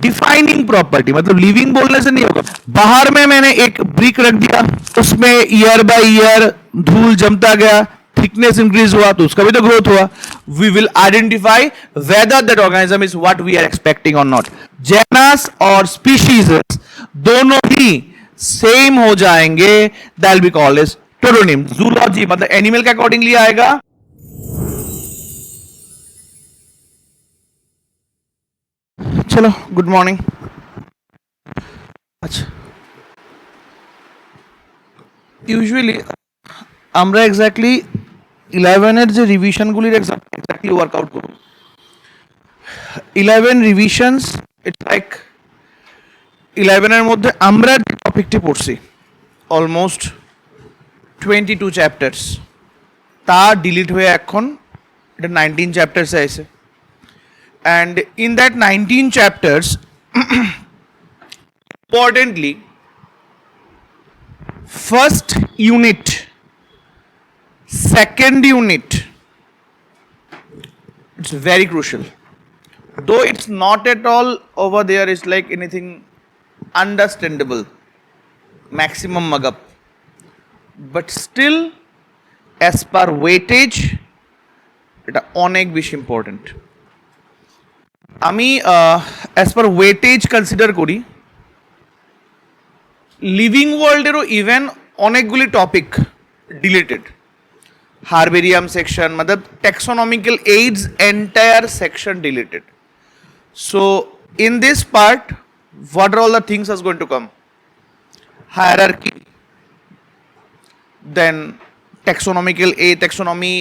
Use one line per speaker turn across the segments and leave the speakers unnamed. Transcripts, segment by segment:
Defining property, मतलब living बोलने से नहीं होगा। बाहर में मैंने एक ब्रिक रख दिया, उसमें ईयर बाय ईयर धूल जमता गया, थिकनेस इंक्रीज हुआ, तो उसका भी तो ग्रोथ हुआ। We will identify whether that organism is what we are expecting और नॉट। जेनस और स्पीशीज दोनों ही सेम हो जाएंगे, that will be called as tautonym. Zoology मतलब एनिमल के अकॉर्डिंगली आएगा। चलो, गुड मॉर्निंग। अच्छा, ইউজুয়ালি আমরা এক্স্যাক্টলি 11 এর যে রিভিশনগুলির এক্স্যাক্টলি ওয়ার্কআউট করব। 11 রিভিশনস, ইটস লাইক 11 এর মধ্যে আমরা যে টপিকটি পড়ছি অলমোস্ট 22 চ্যাপ্টার্স, তা ডিলিট হয়ে এখন এটা 19 চ্যাপ্টার্সে আছে। And in that 19 chapters importantly first unit, second unit, it's very crucial, though it's not at all over there, it's like anything understandable, maximum mug up, but still as per weightage এটা অনেক বেশি important. আমি as per weightage consider করি living ওয়ার্ল্ডেরও even অনেকগুলি topic deleted. Herbarium section मतलब taxonomical aids entire section deleted. So in this part what are all the things is going to come? Hierarchy, then taxonomical taxonomy,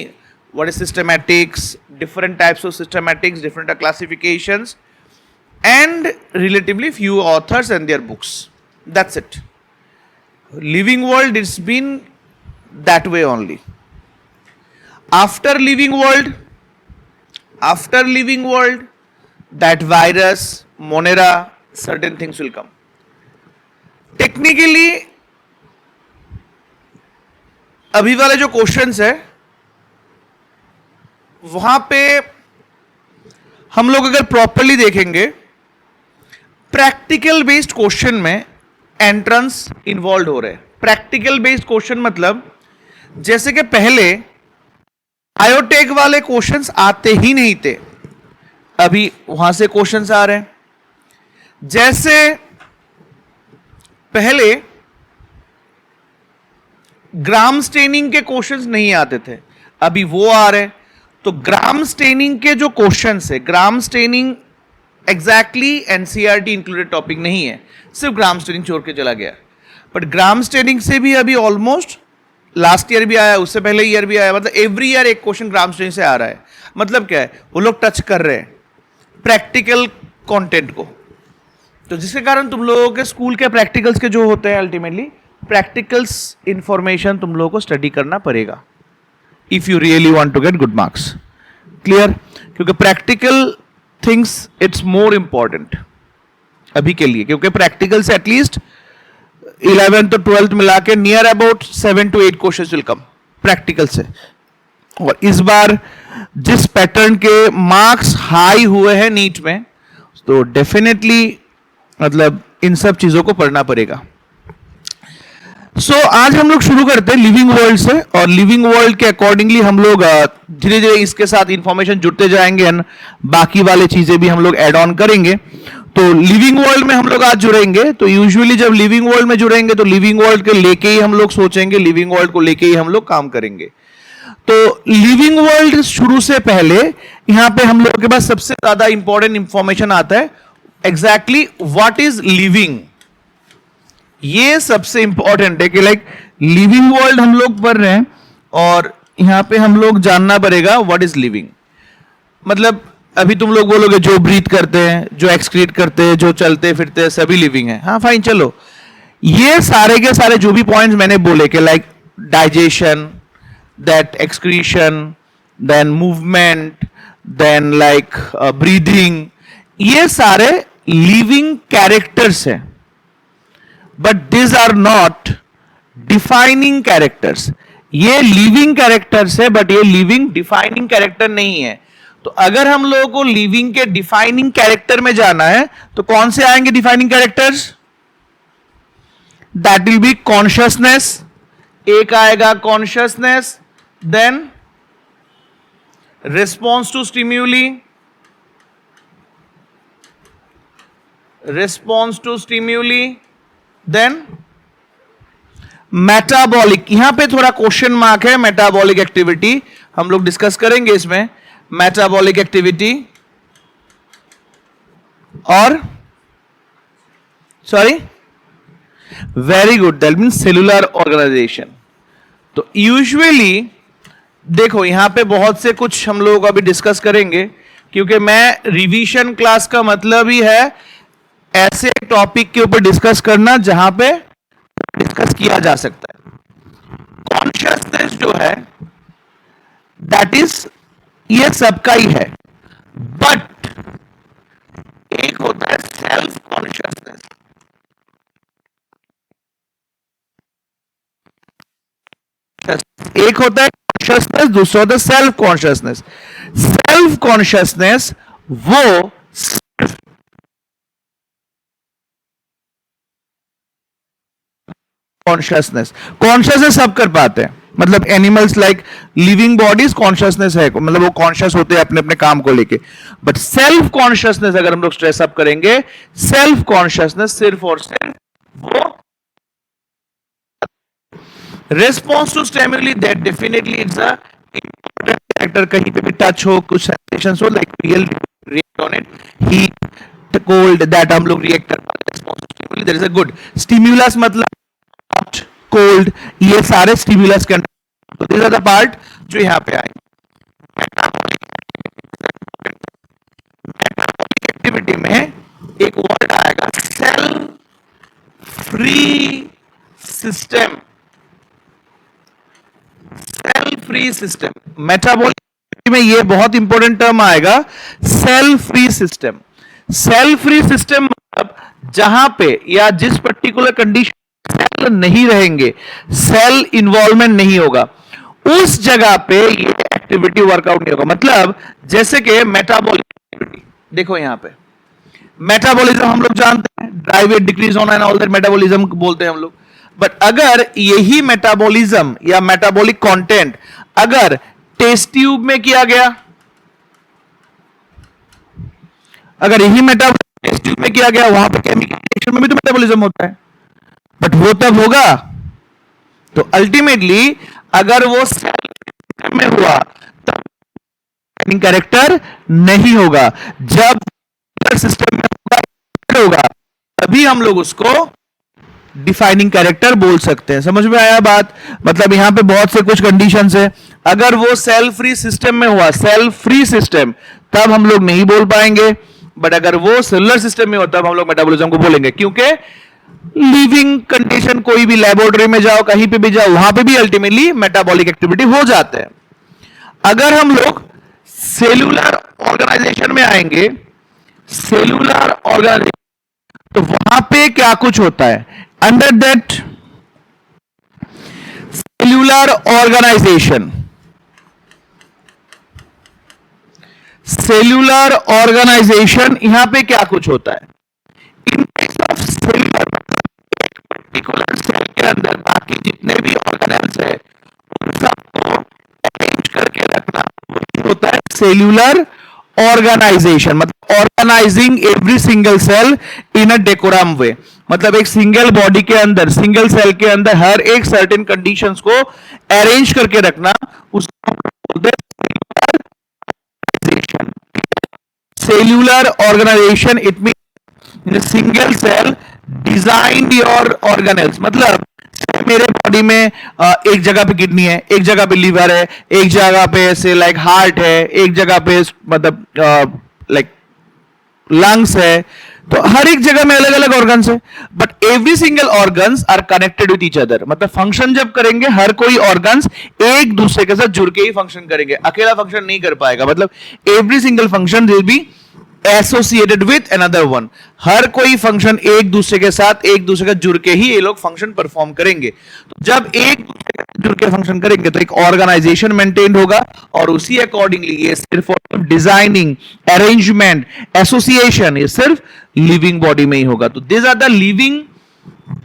what is systematics, different types of systematics, different classifications, and relatively few authors and their books. That's it. Living world, it's been that way only. After living world, that virus, Monera, certain things will come. Technically, अभी वाले जो questions है वहां पे हम लोग अगर properly देखेंगे, प्रैक्टिकल बेस्ड क्वेश्चन में एंट्रेंस इन्वॉल्व हो रहे हैं। प्रैक्टिकल बेस्ड क्वेश्चन मतलब जैसे कि पहले बायोटेक वाले क्वेश्चंस आते ही नहीं थे, अभी वहां से क्वेश्चंस आ रहे हैं। जैसे पहले ग्राम स्टेनिंग के क्वेश्चंस नहीं आते थे, अभी वो आ रहे हैं। तो ग्राम स्टेनिंग के जो क्वेश्चंस है, gram staining exactly NCERT included topic नहीं है, सिर्फ ग्राम स्टेनिंग छोड़ के चला गया। बट ग्राम स्टेनिंग से भी अभी ऑलमोस्ट लास्ट ईयर भी आया, उससे पहले ईयर भी आया, मतलब एवरी ईयर एक क्वेश्चन ग्राम स्टेनिंग से आ रहा है। मतलब क्या है, वो लोग टच कर रहे हैं प्रैक्टिकल कंटेंट को। तो जिसके कारण तुम लोगों के स्कूल के प्रैक्टिकल्स के जो होते हैं, अल्टीमेटली प्रैक्टिकल्स इंफॉर्मेशन तुम लोगों को स्टडी करना पड़ेगा if you really want to get good marks. Clear? क्योंकि practical things it's more important अभी के लिए, क्योंकि प्रैक्टिकल से एटलीस्ट 11th तो 12th मिला के near about 7 to 8 questions will come practical से। और इस बार जिस पैटर्न के मार्क्स हाई हुए हैं नीट में, तो डेफिनेटली मतलब इन सब चीजों को पढ़ना पड़ेगा। आज हम लोग शुरू करते हैं लिविंग वर्ल्ड से, और लिविंग वर्ल्ड के अकॉर्डिंगली हम लोग धीरे धीरे इसके साथ इंफॉर्मेशन जुड़ते जाएंगे, एंड बाकी वाले चीजें भी हम लोग ऐड ऑन करेंगे। तो लिविंग वर्ल्ड में हम लोग आज जुड़ेंगे। तो यूजुअली जब लिविंग वर्ल्ड में जुड़ेंगे तो लिविंग वर्ल्ड के लेके ही हम लोग सोचेंगे, लिविंग वर्ल्ड को लेके ही हम लोग काम करेंगे। तो लिविंग वर्ल्ड शुरू से पहले यहां पे हम लोग के पास सबसे ज्यादा इंपॉर्टेंट इंफॉर्मेशन आता है, एग्जैक्टली व्हाट इज लिविंग। ये सबसे इंपॉर्टेंट है कि लाइक लिविंग वर्ल्ड हम लोग पढ़ रहे हैं, और यहां पे हम लोग जानना पड़ेगा व्हाट इज लिविंग। मतलब अभी तुम लोग बोलोगे जो ब्रीथ करते हैं, जो एक्सक्रीट करते हैं, जो चलते फिरते हैं, सभी लिविंग है। हाँ फाइन, चलो ये सारे के सारे जो भी पॉइंट्स मैंने बोले कि like digestion, that excretion, then movement, then like breathing, ये सारे लिविंग कैरेक्टर्स हैं। But this are not defining characters. ये लिविंग कैरेक्टर्स है, बट ये लिविंग डिफाइनिंग कैरेक्टर नहीं है। तो अगर हम लोगों को लिविंग के डिफाइनिंग कैरेक्टर में जाना है तो कौन से आएंगे defining characters? That will be consciousness, एक आएगा consciousness, then response to stimuli, response to stimuli, then metabolic. यहां पे थोड़ा क्वेश्चन मार्क है, मेटाबॉलिक एक्टिविटी हम लोग डिस्कस करेंगे इसमें, मेटाबॉलिक एक्टिविटी और sorry very good, that mean cellular organisation. तो यूजुअली देखो यहां पे बहुत से कुछ हम लोग अभी डिस्कस करेंगे, क्योंकि मैं रिवीजन क्लास का मतलब ही है ऐसे टॉपिक के ऊपर डिस्कस करना जहां पे डिस्कस किया जा सकता है। कॉन्शियसनेस जो है दैट इज ये सबका ही है, बट एक होता है सेल्फ कॉन्शियसनेस, एक होता है कॉन्शियसनेस, दूसरा होता है सेल्फ कॉन्शियसनेस। सेल्फ कॉन्शियसनेस वो कॉन्शियसनेस सब कर पाते हैं, मतलब animals like living bodies consciousness है, मतलब वो कॉन्शियस होते हैं अपने अपने काम को लेके। बट सेल्फ कॉन्शियसनेस अगर हम लोग स्ट्रेस अप करेंगे, सेल्फ कॉन्शियसनेस सिर्फ और सिर्फ वो response to stimuli, that definitely it's a important factor. कहीं पे भी टच हो, कुछ सेंसेशंस हो, like real react on it, heat cold, that हम लोग रिएक्ट कर पाते हैं response to stimuli, that is a good stimulus. मतलब कोल्ड, ये सारे स्टिमुलस के अंदर, तो दिस आर द पार्ट जो यहां पे आए। मेटाबॉलिक एक्टिविटी में एक वर्ड आएगा cell free system, cell free system. Metabolic में ये बहुत इंपॉर्टेंट टर्म आएगा, cell free system. Cell free system मतलब जहां पे या जिस पर्टिकुलर कंडीशन नहीं रहेंगे, सेल इन्वॉल्वमेंट नहीं होगा, उस जगह पे ये एक्टिविटी वर्कआउट नहीं होगा। मतलब जैसे कि मेटाबॉलिक एक्टिविटी देखो, यहां पे मेटाबॉलिज्म हम लोग जानते हैं, ड्राई वेट डिक्रीज होना एंड ऑल दैट मेटाबॉलिज्म बोलते हैं हम लोग। बट अगर यही मेटाबॉलिज्म या मेटाबॉलिक कंटेंट अगर टेस्ट ट्यूब में किया गया, अगर यही मेटाबॉलिज्म टेस्ट ट्यूब में किया गया, वहां पे केमिकल रिएक्शन में भी तो मेटाबॉलिज्म होता है, बट वो तब होगा तो अल्टीमेटली अगर वो सेल में हुआ तब कैरेक्टर नहीं होगा, जब सिस्टम में होगा तभी हम लोग उसको डिफाइनिंग कैरेक्टर बोल सकते हैं। समझ में आया बात? मतलब यहां पे बहुत से कुछ कंडीशंस है, अगर वो सेल फ्री सिस्टम में हुआ, सेल फ्री सिस्टम, तब हम लोग नहीं बोल पाएंगे, बट अगर वो सेलुलर सिस्टम में होता तब हम लोग मेटाबॉलिज्म को बोलेंगे। क्योंकि लिविंग कंडीशन, कोई भी लेबोरेटरी में जाओ, कहीं पे भी जाओ, वहां पे भी अल्टीमेटली मेटाबॉलिक एक्टिविटी हो जाते हैं। अगर हम लोग सेलुलर ऑर्गेनाइजेशन में आएंगे, सेलुलर ऑर्गेनाइजेशन, तो वहां पे क्या कुछ होता है? Under that cellular organisation, cellular organisation यहां पे क्या कुछ होता है? इन केस ऑफ सेलुलर, एक पर्टिकुलर सेल के अंदर बाकी जितने भी ऑर्गेनेल्स है उन सबको अरेंज करके रखना होता है सेलुलर ऑर्गेनाइजेशन। मतलब ऑर्गेनाइजिंग एवरी सिंगल सेल इन अ डेकोरम वे, मतलब एक सिंगल बॉडी के अंदर, सिंगल सेल के अंदर हर एक सर्टेन कंडीशंस को अरेंज करके रखना, उसको बोलते हैं cellular organisation. It mean single cell design your organelles. मतलब मेरे बॉडी में एक जगह पे किडनी है, एक जगह पे लीवर है, एक जगह पे ऐसे लाइक हार्ट है, एक जगह पे मतलब लाइक लंग्स है, तो हर एक जगह में अलग अलग ऑर्गन्स है, but every single organs are connected with each other. मतलब फंक्शन जब करेंगे, हर कोई ऑर्गन्स एक दूसरे के साथ जुड़ के ही फंक्शन करेंगे, अकेला फंक्शन नहीं कर पाएगा। मतलब every single function will be associated with another one. हर कोई फंक्शन एक दूसरे के साथ एक दूसरे का जुड़ के ही ये लोग फंक्शन परफॉर्म करेंगे। तो जब एक दूसरे के साथ जुड़ के फंक्शन करेंगे तो एक ऑर्गेनाइजेशन मेंटेन होगा और उसी अकॉर्डिंगली ये सिर्फ डिजाइनिंग, अरेंजमेंट, एसोसिएशन ये सिर्फ लिविंग बॉडी में ही होगा। तो this are the living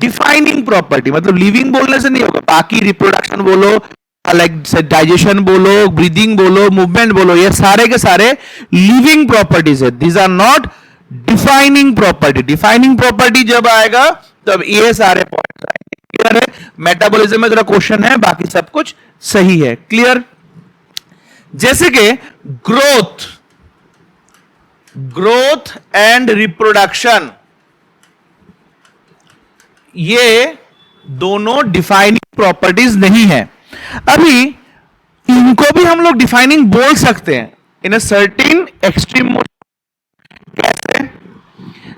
defining property. मतलब लिविंग बोलने से नहीं होगा, बाकी रिप्रोडक्शन बोलो, लाइक डाइजेशन बोलो, ब्रीदिंग बोलो, मूवमेंट बोलो, ये सारे के सारे लिविंग प्रॉपर्टीज है। These are not defining property. Defining property जब आएगा तब ये सारे पॉइंट्स आएंगे। क्लियर है? मेटाबॉलिज्म में थोड़ा क्वेश्चन है, बाकी सब कुछ सही है। क्लियर? जैसे कि ग्रोथ एंड रिप्रोडक्शन, ये दोनों डिफाइनिंग प्रॉपर्टीज नहीं है। अभी इनको भी हम लोग डिफाइनिंग बोल सकते हैं इन अ सर्टेन एक्सट्रीम। कैसे?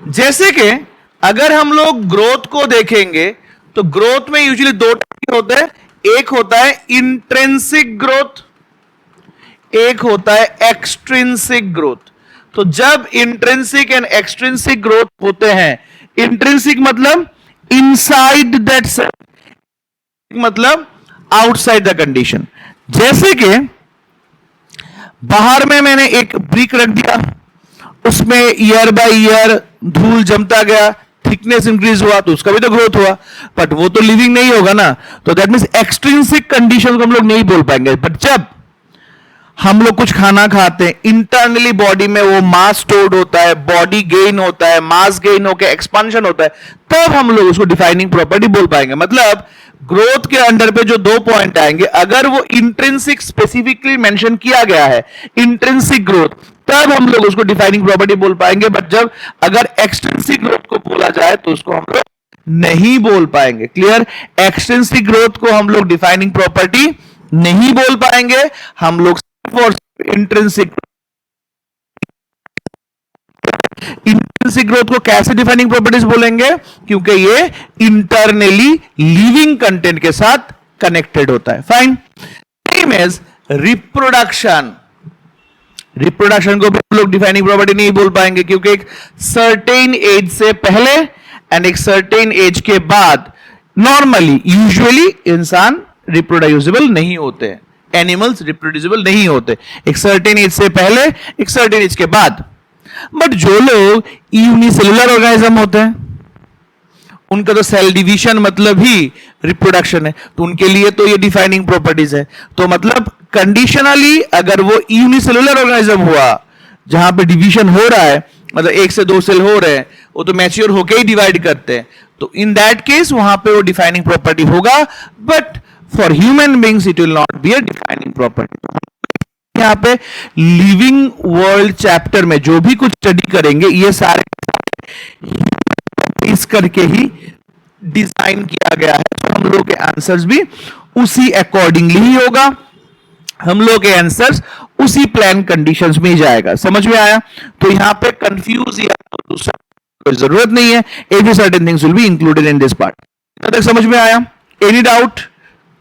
जैसे कि अगर हम लोग ग्रोथ को देखेंगे तो ग्रोथ में यूजुअली दो टाइप होते हैं। एक होता है इंट्रिंसिक ग्रोथ, एक होता है एक्सट्रिंसिक ग्रोथ। तो जब इंट्रिंसिक एंड एक्सट्रिंसिक ग्रोथ होते हैं, इंट्रिंसिक मतलब इनसाइड दैट सेल, मतलब आउटसाइड द कंडीशन। जैसे कि बाहर में मैंने एक ब्रिक रख दिया, उसमें ईयर बाय ईयर धूल जमता गया, थिकनेस इंक्रीज हुआ, तो उसका भी तो ग्रोथ हुआ, बट वो तो लिविंग नहीं होगा ना। तो दैट मींस एक्सट्रिंसिक कंडीशन को हम लोग नहीं बोल पाएंगे। बट जब हम लोग कुछ खाना खाते हैं, इंटरनली बॉडी में वो मास स्टोर्ड होता है, बॉडी गेन होता है, मास गेन होकर एक्सपांशन होता है, तब हम लोग उसको डिफाइनिंग प्रॉपर्टी बोल पाएंगे। मतलब ग्रोथ के अंडर पे जो दो पॉइंट आएंगे, अगर वो इंट्रिंसिक स्पेसिफिकली मेंशन किया गया है, इंट्रिंसिक ग्रोथ, तब हम लोग उसको डिफाइनिंग प्रॉपर्टी बोल पाएंगे। बट जब अगर एक्सट्रिंसिक ग्रोथ को बोला जाए तो उसको हम लोग नहीं बोल पाएंगे। क्लियर? एक्सट्रिंसिक ग्रोथ को हम लोग डिफाइनिंग प्रॉपर्टी नहीं बोल पाएंगे, हम लोग इंट्रिंसिक ग्रोथ को कैसे डिफाइनिंग प्रॉपर्टीज बोलेंगे? क्योंकि ये इंटरनली लिविंग कंटेंट के साथ कनेक्टेड होता है। Fine. Same as reproduction, reproduction को भी हम लोग डिफाइनिंग प्रॉपर्टी नहीं बोल पाएंगे, क्योंकि एक सर्टेन एज से पहले एंड एक सर्टेन एज के बाद नॉर्मली यूजुअली इंसान रिप्रोड्यूसिबल नहीं होते, एनिमल्स रिप्रोड्यूसिबल नहीं होते, एक सर्टेन एज से पहले, एक सर्टेन एज के बाद। बट जो लोग यूनिसेलुलर ऑर्गेनिज्म होते हैं, उनका तो सेल डिवीजन मतलब ही रिप्रोडक्शन है, तो उनके लिए तो ये डिफाइनिंग प्रॉपर्टीज है। तो मतलब कंडीशनली अगर वो यूनिसेलुलर ऑर्गेनिज्म हुआ जहां पे डिवीजन हो रहा है, मतलब एक से दो सेल हो रहे हैं, वो तो मैच्योर होके ही डिवाइड करते हैं, तो इन दैट केस वहां पे वो डिफाइनिंग प्रॉपर्टी होगा। But for human beings it will not be a defining property. यहाँ पे लिविंग वर्ल्ड चैप्टर में जो भी कुछ स्टडी करेंगे, ये सारे इस करके ही डिजाइन किया गया है, तो हम लोग के आंसर्स भी उसी अकॉर्डिंगली ही होगा, हम लोग के आंसर्स उसी प्लान कंडीशंस में ही जाएगा। समझ में आया? तो यहां पे कंफ्यूज या दूसरा कोई जरूरत नहीं है, every certain things will be included in this part. तब तक समझ में आया? Any doubt?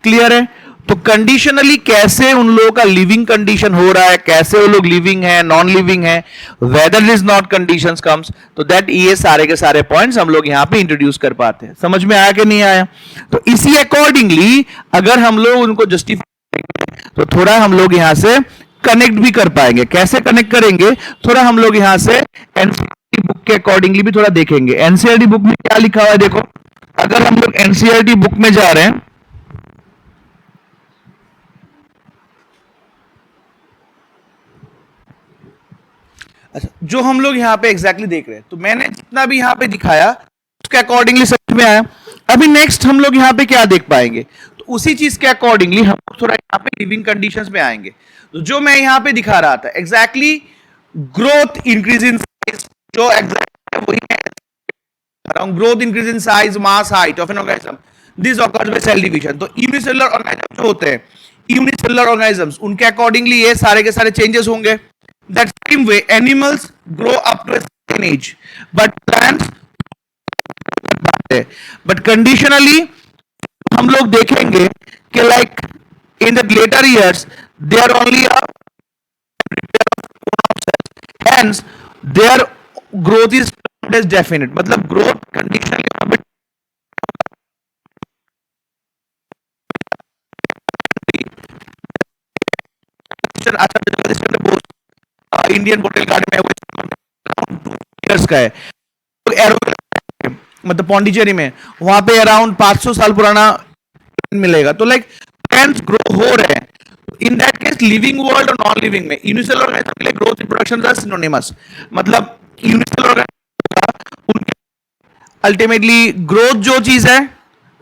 क्लियर है? तो कंडीशनली कैसे उन लोगों का लिविंग कंडीशन हो रहा है, कैसे वो लोग लिविंग है, नॉन लिविंग है, whether is not conditions comes, तो दैट ये सारे के सारे पॉइंट्स हम लोग यहां पे इंट्रोड्यूस कर पाते हैं। समझ में आया कि नहीं आया? तो इसी अकॉर्डिंगली अगर हम लोग उनको जस्टिफाई करेंगे तो थोड़ा हम लोग यहां से कनेक्ट भी कर पाएंगे। कैसे कनेक्ट करेंगे? थोड़ा हम लोग यहां से एनसीईआरटी बुक के अकॉर्डिंगली भी थोड़ा देखेंगे। एनसीईआरटी बुक में क्या लिखा हुआ है देखो, अगर हम लोग एनसीईआरटी बुक में जा रहे हैं, अच्छा जो हम लोग यहां पे एग्जैक्टली देख रहे हैं, तो मैंने जितना भी यहां पे दिखाया उसके अकॉर्डिंगली समझ में आया। अभी नेक्स्ट हम लोग यहां पे क्या देख पाएंगे, तो उसी चीज के अकॉर्डिंगली हम लोग थोड़ा यहां पे लिविंग कंडीशंस में आएंगे। तो जो मैं यहां पे दिखा रहा था exactly growth increase in size, जो एग्जैक्ट वही है, around growth increase in size, mass, height of an organism, this occurs by cell division. तो यूनिसेलुलर ऑर्गेनिज्म जो होते हैं, यूनिसेलुलर ऑर्गेनिजम्स, उनके अकॉर्डिंगली ये सारे के सारे चेंजेस होंगे। That same way animals grow up to a certain age, but plants, but conditionally हम लोग देखेंगे कि like in the later years they are only a hence there growth is definite, मतलब growth condition Indian bottle garden में years का है, मतलब पौंडीचेरी में, वहां पे अराउंड 500 साल पुराना मिलेगा। तो लाइक प्लांट्स ग्रो हो रहे हैं। In that case living world और नॉन लिविंग में यूनिसेलुलर ऑर्गेनिज्म के लिए ग्रोथ रिप्रोडक्शन आर सिनोनिमस, मतलब यूनिसेलुलर ऑर्गेनिज्म उनके अल्टीमेटली ग्रोथ जो चीज है,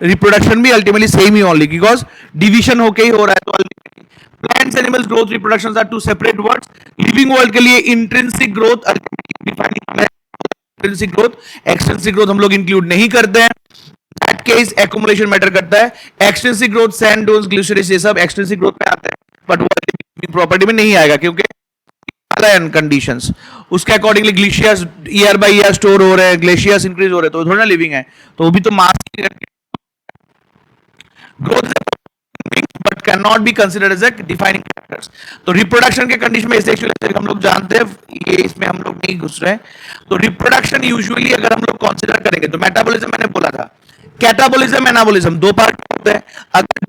रिप्रोडक्शन भी अल्टीमेटली सेम ही ओनली, बिकॉज डिवीजन होके ही हो रहा है। तो plants animals growth reproduction are two separate words. Living world के लिए intrinsic growth ultimately defining, intrinsic growth, extrinsic growth हम लोग इंक्लूड नहीं करते हैं। दैट केस एक्युमुलेशन मैटर करता है। एक्सट्रिंसिक ग्रोथ सैंड डून्स ग्लिसरीज ये सब एक्सट्रिंसिक ग्रोथ में आते हैं, बट वो प्रॉपर्टी में नहीं आएगा क्योंकि कंडीशंस उसके accordingly glaciers year by year store हो रहे हैं, ग्लेशियर्स इंक्रीज हो रहे हैं, तो थोड़ा ना लिविंग है, तो वो भी तो mass growth but can not be considered as a defining factors. तो रिप्रोडक्शन के कंडीशन में एक्चुअली हम लोग जानते हैं, ये इसमें हम लोग नहीं घुस रहे हैं। तो रिप्रोडक्शन यूजुअली अगर हम लोग कंसिडर करेंगे तो मेटाबॉलिज्म मैंने बोला था, कैटाबॉलिज्म एनाबॉलिज्म दो पार्ट होते हैं। अगर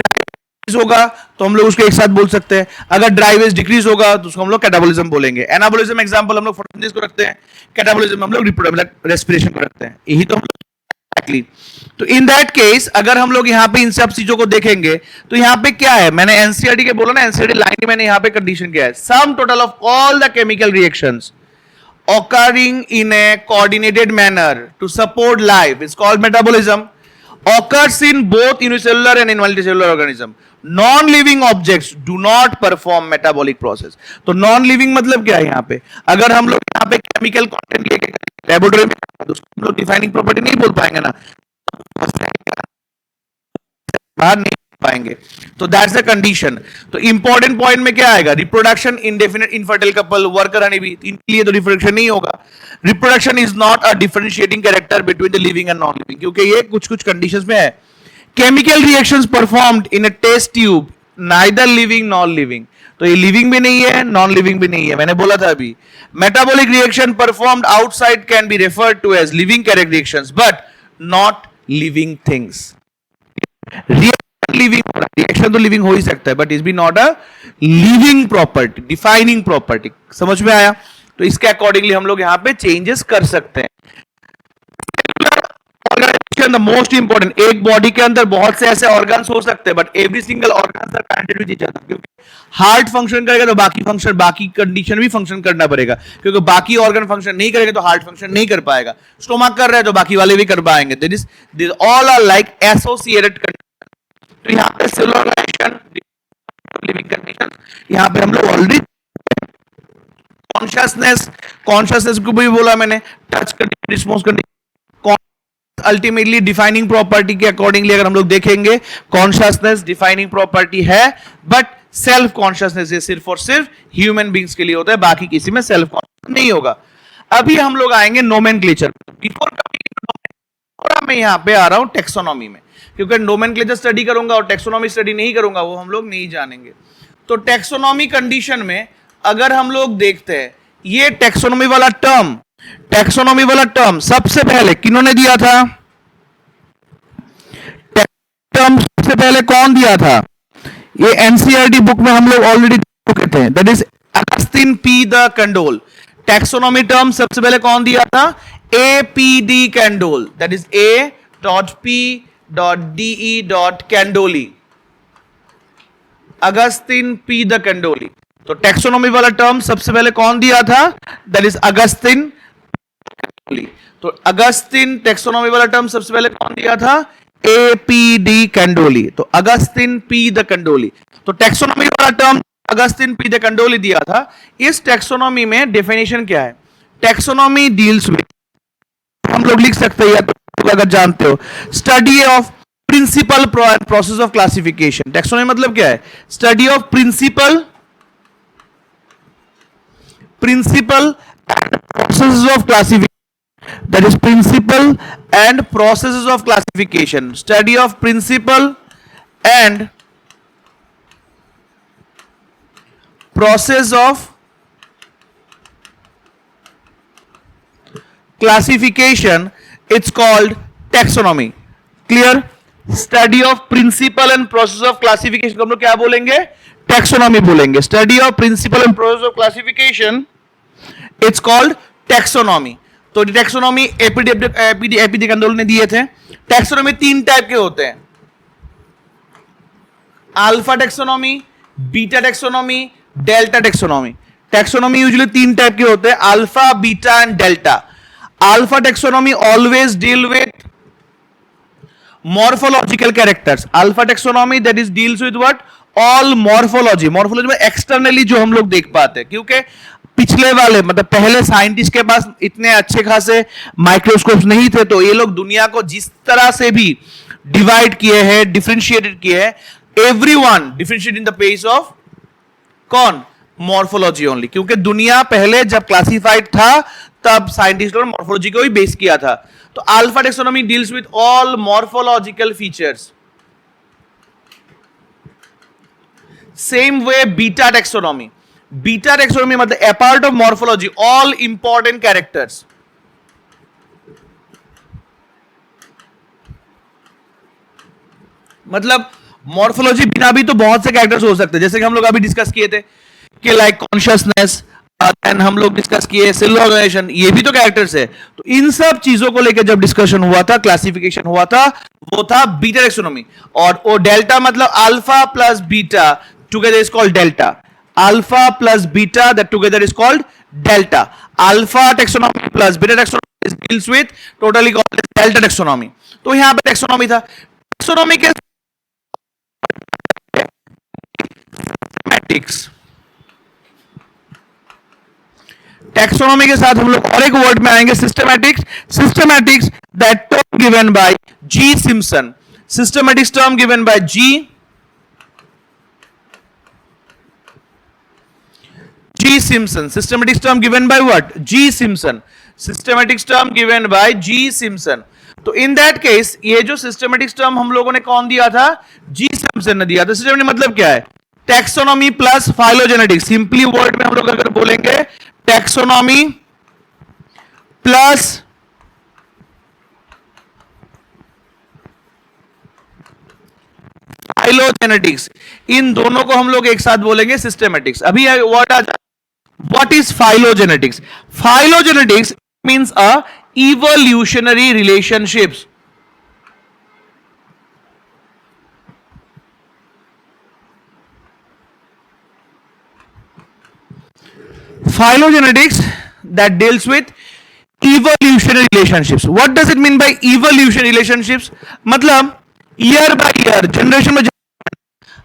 होगा तो हम लोग उसको एक साथ बोल सकते हैं, अगर ड्राई वेस्ट डिक्रीज होगा तो उसको हम लोग कैटाबॉलिज्म बोलेंगे। एनाबॉलिज्म एग्जांपल हम लोग फोटोसिंथेसिस को रखते हैं, कैटाबॉलिज्म हम लोग रिप्रोडक्शन रेस्पिरेशन को रखते हैं, यही तो हम लोग exactly. तो इन दैट केस अगर हम लोग यहाँ पे इन सब चीजों को देखेंगे तो यहाँ पे क्या है, मैंने एनसीईआरटी के बोला ना, एनसीईआरटी लाइन मैंने यहाँ पे कंडीशन किया है, sum total of all the chemical reactions occurring in a coordinated manner to support life is called metabolism, occurs in both unicellular and in multicellular organism. Non-living objects do not perform metabolic process. तो non-living मतलब क्या है यहाँ पे, अगर हम लोग यहाँ पे केमिकल कंटेंट लेके लेबोरेटरी में तो हम लोग डिफाइनिंग प्रॉपर्टी नहीं बोल पाएंगे ना, बाहर नहीं पाएंगे। तो दैट्स द कंडीशन। तो इंपॉर्टेंट पॉइंट में क्या आएगा, reproduction indefinite infertile couple worker honey भी, इनके लिए तो रिप्रोडक्शन नहीं होगा। Reproduction is not a differentiating character between the living and non living, क्योंकि ये कुछ कुछ कंडीशंस में है। Chemical reactions performed in a test tube neither living non living, तो ये लिविंग भी नहीं है नॉन लिविंग भी नहीं है, मैंने बोला था अभी। Metabolic reaction performed outside can be referred to as living character reactions but not living things. Living reaction तो लिविंग हो ही सकता है but is be not a living property, defining property. समझ में आया? तो इसके अकॉर्डिंगली हम लोग यहां पे चेंजेस कर सकते हैं। ऑर्गेनाइजेशन द मोस्ट इंपॉर्टेंट, एक बॉडी के अंदर बहुत से ऐसे ऑर्गन्स हो सकते हैं but every single organ are connected with each other, क्योंकि हार्ट फंक्शन करेगा तो बाकी फंक्शन, बाकी कंडीशन भी फंक्शन करना पड़ेगा, क्योंकि बाकी ऑर्गन फंक्शन नहीं करेगा तो हार्ट फंक्शन नहीं कर पाएगा। स्टोमक कर रहा है तो बाकी वाले भी कर पाएंगे। This all are like associated. तो यहाँ पे सेलुलर ऑर्गेनाइजेशन, लिविंग कंडीशन, यहाँ पे हम लोग ऑलरेडी कॉन्शियसनेस, कॉन्शियसनेस को भी बोला मैंने, टच करने, रिस्पॉन्स करने, अल्टीमेटली डिफाइनिंग प्रॉपर्टी के अकॉर्डिंगली अगर हम लोग देखेंगे कॉन्शियसनेस डिफाइनिंग प्रॉपर्टी है, बट सेल्फ कॉन्शियसनेस ये सिर्फ और सिर्फ ह्यूमन बींग्स के लिए होता है, बाकी किसी में सेल्फ कॉन्शियस नहीं होगा। अभी हम लोग आएंगे नोमेनक्लेचर। बिफोर कमिंग मैं यहाँ पे आ रहा हूं टेक्सोनॉमी में, क्योंकि नोमेनक्लेचर स्टडी करूंगा और टेक्सोनॉमी स्टडी नहीं करूंगा, वो हम लोग नहीं जानेंगे। तो टेक्सोनॉमी कंडीशन में अगर हम लोग देखते हैं, ये टेक्सोनॉमी वाला टर्म, टेक्सोनॉमी वाला टर्म सबसे पहले किन्होंने दिया था? टर्म सबसे पहले कौन दिया था? ये एनसीईआरटी बुक में हम लोग ऑलरेडी देख चुके थे, that is Augustin P de Candolle. Taxonomy term सबसे पहले कौन दिया था? A P D Candolle, that is A.P.D.E. Candolle, Augustin P de Candolle. तो टेक्सोनॉमी वाला टर्म सबसे पहले कौन दिया था? That is Augustin. तो अगस्तिन टेक्सोनॉमी वाला टर्म सबसे पहले कौन दिया था? A.P.D. कैंडोली। तो अगस्तिन पी द कैंडोली। तो टेक्सोनॉमी वाला टर्म अगस्तिन पी द कैंडोली दिया था। इस टेक्सोनॉमी में डेफिनेशन क्या है? टेक्सोनॉमी डील्स विद, हम लोग लिख सकते हैं या तो अगर जानते हो, study of principle process of classification. Taxonomy मतलब क्या है? Study of principle and process of classification, that is principle and processes of classification. Study of principle and process of classification, it's called taxonomy. Clear? Study of principle and process of classification को हम लोग क्या बोलेंगे? Taxonomy बोलेंगे. Study of principle and process of classification, it's called taxonomy. तो taxonomy APD आंदोलन ने दिए थे. टैक्सोनॉमी 3 टाइप के होते हैं: alpha taxonomy, beta taxonomy, delta taxonomy. Taxonomy usually 3 type के होते हैं: alpha, beta and delta. Alpha taxonomy always deal with morphological characters. Alpha taxonomy that is deals with what? All morphology. Morphology में externally जो हम लोग देख पाते हैं, क्योंकि पिछले वाले मतलब पहले साइंटिस्ट के पास इतने अच्छे खासे माइक्रोस्कोप्स नहीं थे, तो ये लोग दुनिया को जिस तरह से भी डिवाइड किए हैं, डिफरेंशिएटेड किए हैं, everyone differentiate in the pace of कौन? Morphology only. क्योंकि दुनिया पहले जब क्लासिफाइड था तब साइंटिस्ट ने मॉर्फोलॉजी को ही बेस किया था. तो alpha taxonomy deals with all morphological features. Same way beta taxonomy. Beta taxonomy मतलब a part of morphology, all important characters. मतलब मॉर्फोलॉजी बिना भी तो बहुत से कैरेक्टर्स हो सकते हैं, जैसे कि हम लोग अभी डिस्कस किए थे कि लाइक कॉन्शियसनेस, देन हम लोग डिस्कस किए सेल ऑर्गेनाइजेशन, ये भी तो कैरेक्टर्स है. तो इन सब चीजों को लेकर जब डिस्कशन हुआ था, क्लासिफिकेशन हुआ था, वो था बीटा टैक्सोनॉमी. और वो डेल्टा मतलब alpha plus beta together is called delta. Alpha plus beta that together is called delta. Alpha taxonomy plus beta taxonomy deals with totally called delta taxonomy. तो यहां पे taxonomy था. Taxonomy के systematics. Taxonomy के साथ हम लोग और एक वर्ड में आएंगे, systematics. Systematics that term given by G. Simpson. Systematics term given by G. Simpson. Systematics term given by what? G. Simpson. Systematics term given by G. Simpson. तो in that case ये जो systematics term हम लोगों ने कौन दिया था? G. Simpson ने दिया था. Systematic मतलब क्या है? Taxonomy plus phylogenetics. Simply word में हम लोग अगर बोलेंगे taxonomy plus phylogenetics, इन दोनों को हम लोग एक साथ बोलेंगे systematics. अभी वर्ड आ जाए. What is phylogenetics? Phylogenetics means a evolutionary relationships. Phylogenetics that deals with evolutionary relationships. What does it mean by evolutionary relationships? मतलब year by year, generation में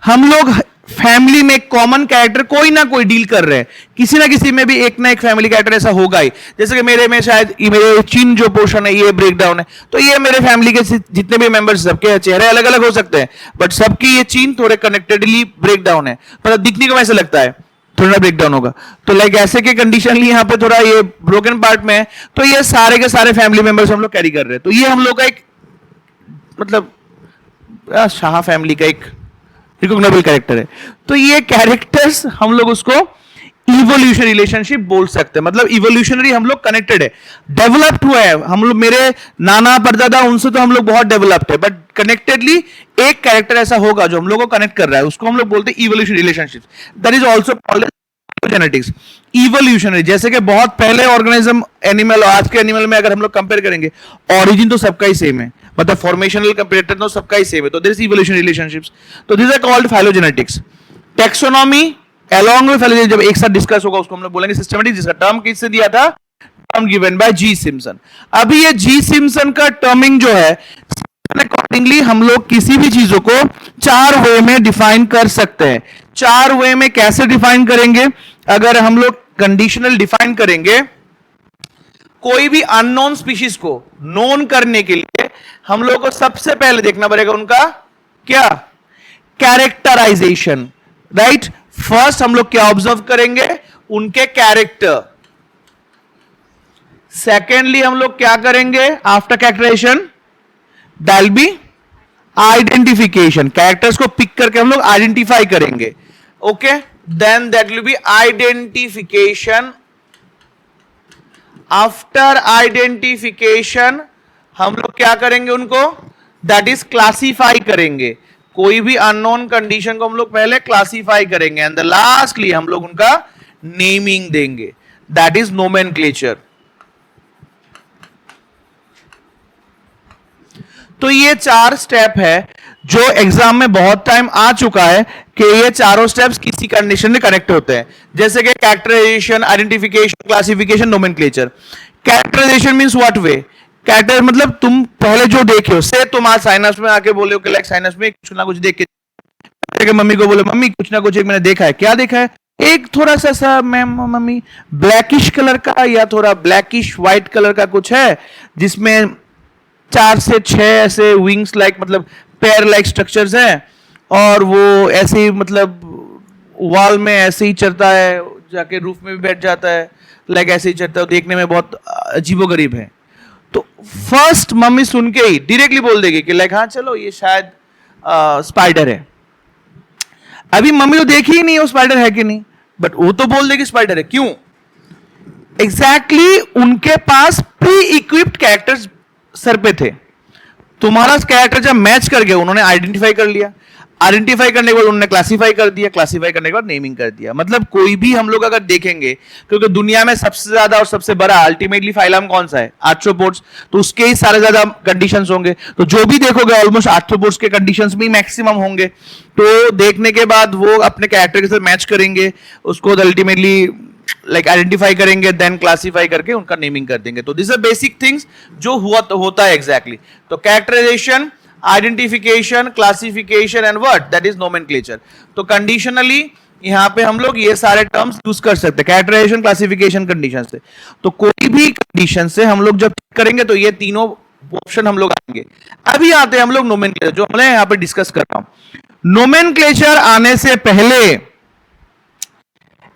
हम लोग फैमिली में कॉमन कैरेक्टर कोई ना कोई डील कर रहे हैं. किसी ना किसी में भी एक ना एक फैमिली कैरेक्टर ऐसा होगा ही. जैसे कि मेरे में शायद मेरे चिन जो पोर्शन है ये ब्रेक डाउन है, तो ये मेरे फैमिली के जितने भी मेंबर्स, सबके चेहरे अलग अलग हो सकते हैं, बट सबकी ये चिन थोड़े कनेक्टेडली ब्रेक डाउन है. मतलब दिखने को ऐसा लगता है थोड़ा ब्रेक डाउन होगा. तो लाइक ऐसे के कंडीशन यहाँ पे थोड़ा ये ब्रोकन पार्ट में है, तो ये सारे के सारे फैमिली मेंबर्स हम लोग कैरी कर रहे हैं. तो ये हम लोग का एक मतलब शाह फैमिली का एक रिकॉग्नेबल कैरेक्टर है. तो ये कैरेक्टर्स हम लोग उसको इवोल्यूशन रिलेशनशिप बोल सकते हैं. मतलब इवोल्यूशनरी हम लोग कनेक्टेड है, डेवलप्ड हुआ है. हम लोग मेरे नाना परदादा उनसे तो हम लोग बहुत डेवलप्ड है, बट कनेक्टेडली एक कैरेक्टर ऐसा होगा जो हम लोग को कनेक्ट कर रहा है, उसको हम लोग बोलते हैं evolution relationship. That is also called genetics. Evolutionary, जैसे कि बहुत पहले ऑर्गेनिज्म एनिमल और आज के एनिमल में अगर हम लोग कंपेयर करेंगे, ओरिजिन तो सबका ही सेम है, मतलब फॉर्मेशनल कंपेरेटर तो सबका ही सेम है. तो देयर इज इवोल्यूशन रिलेशनशिप्स. तो this are called phylogenetics. Taxonomy along with phylogenetic जब एक साथ डिस्कस होगा उसको हम लोग बोलेंगे सिस्टमैटिक, जिसका टर्म किससे दिया था? Term given by G Simpson. अभी ये जी सिम्पसन का टर्मिंग जो है, अकॉर्डिंगली हम लोग किसी भी चीजों को 4 वे में डिफाइन कर सकते हैं. 4 वे में कैसे डिफाइन करेंगे? अगर हम लोग कंडीशनल डिफाइन करेंगे, कोई भी अननोन स्पीशीज को नोन करने के लिए हम लोग को सबसे पहले देखना पड़ेगा उनका क्या? कैरेक्टराइजेशन. राइट. फर्स्ट हम लोग क्या ऑब्जर्व करेंगे? उनके कैरेक्टर. सेकेंडली हम लोग क्या करेंगे after characterisation? That be identification. Characters को पिक करके हम लोग आइडेंटिफाई करेंगे. Okay, then that will be identification after identification हम लोग क्या करेंगे उनको, दैट इज क्लासीफाई करेंगे। कोई भी अननोन कंडीशन को हम लोग पहले क्लासीफाई करेंगे एंड लास्टली हम लोग उनका नेमिंग देंगे, दैट इज नोमेनक्लेचर। तो ये 4 स्टेप है जो एग्जाम में बहुत टाइम आ चुका है कि ये चारों स्टेप्स किसी कंडीशन में कनेक्ट होते हैं, जैसे कि characterisation, identification, classification, nomenclature. Characterisation means what way, character मतलब तुम पहले जो देखे हो, से तुम आज साइनस में आके बोले हो कि लाइक साइनस में कुछ ना कुछ देख के मम्मी को बोले मम्मी कुछ ना कुछ एक मैंने देखा है, क्या देखा है, एक थोड़ा सा मैम मम्मी ब्लैकिश कलर का या थोड़ा ब्लैकिश व्हाइट कलर का कुछ है जिसमें 4 से 6 ऐसे विंग्स लाइक मतलब पैर लाइक स्ट्रक्चर्स हैं और वो ऐसे ही मतलब वॉल में ऐसे ही चढ़ता है, जाके रूफ में भी बैठ जाता है, लाइक ऐसे ही चढ़ता है, देखने में बहुत अजीबोगरीब है। तो फर्स्ट मम्मी सुन के ही डायरेक्टली बोल देगी कि लाइक हाँ चलो ये शायद स्पाइडर है। अभी मम्मी तो देखी ही नहीं वो स्पाइडर है कि नहीं, बट वो तो बोल देगी स्पाइडर है। क्यों? एग्जैक्टली उनके पास प्री इक्विप्ड कैरेक्टर्स सर पे थे। तुम्हारा कैरेक्टर जब मैच कर गया उन्होंने आइडेंटिफाई कर लिया, आइडेंटिफाई करने के बाद उन्होंने क्लासीफाई कर दिया, क्लासीफाई करने के बाद नेमिंग कर दिया। मतलब कोई भी हम लोग अगर देखेंगे, क्योंकि दुनिया में सबसे ज्यादा और सबसे बड़ा अल्टीमेटली फाइलम कौन सा है, आर्थ्रोपोड्स, तो उसके ही सारे ज्यादा कंडीशंस होंगे। तो जो भी देखोगे ऑलमोस्ट आर्थ्रोपोड्स के कंडीशंस भी मैक्सिमम होंगे। तो देखने के बाद वो अपने कैरेक्टर के साथ मैच करेंगे, उसको अल्टीमेटली लाइक आइडेंटिफाई करेंगे, देन क्लासीफाई करके उनका नेमिंग कर देंगे। तो दिस आर बेसिक थिंग्स जो होता है एग्जैक्टली। तो characterisation, identification, classification and what, that is nomenclature. तो कंडीशनली यहां पे हम लोग ये सारे टर्म्स यूज कर सकते हैं कैरेक्टराइजेशन, क्लासिफिकेशन, कंडीशन से। तो कोई भी कंडीशन से हम लोग जब करेंगे तो ये तीनों ऑप्शन हम लोग आएंगे। अभी आते हैं हम लोग नोमेनक्लेचर, जो मैं यहां पे डिस्कस कर रहा हूं। नोमेनक्लेचर आने से पहले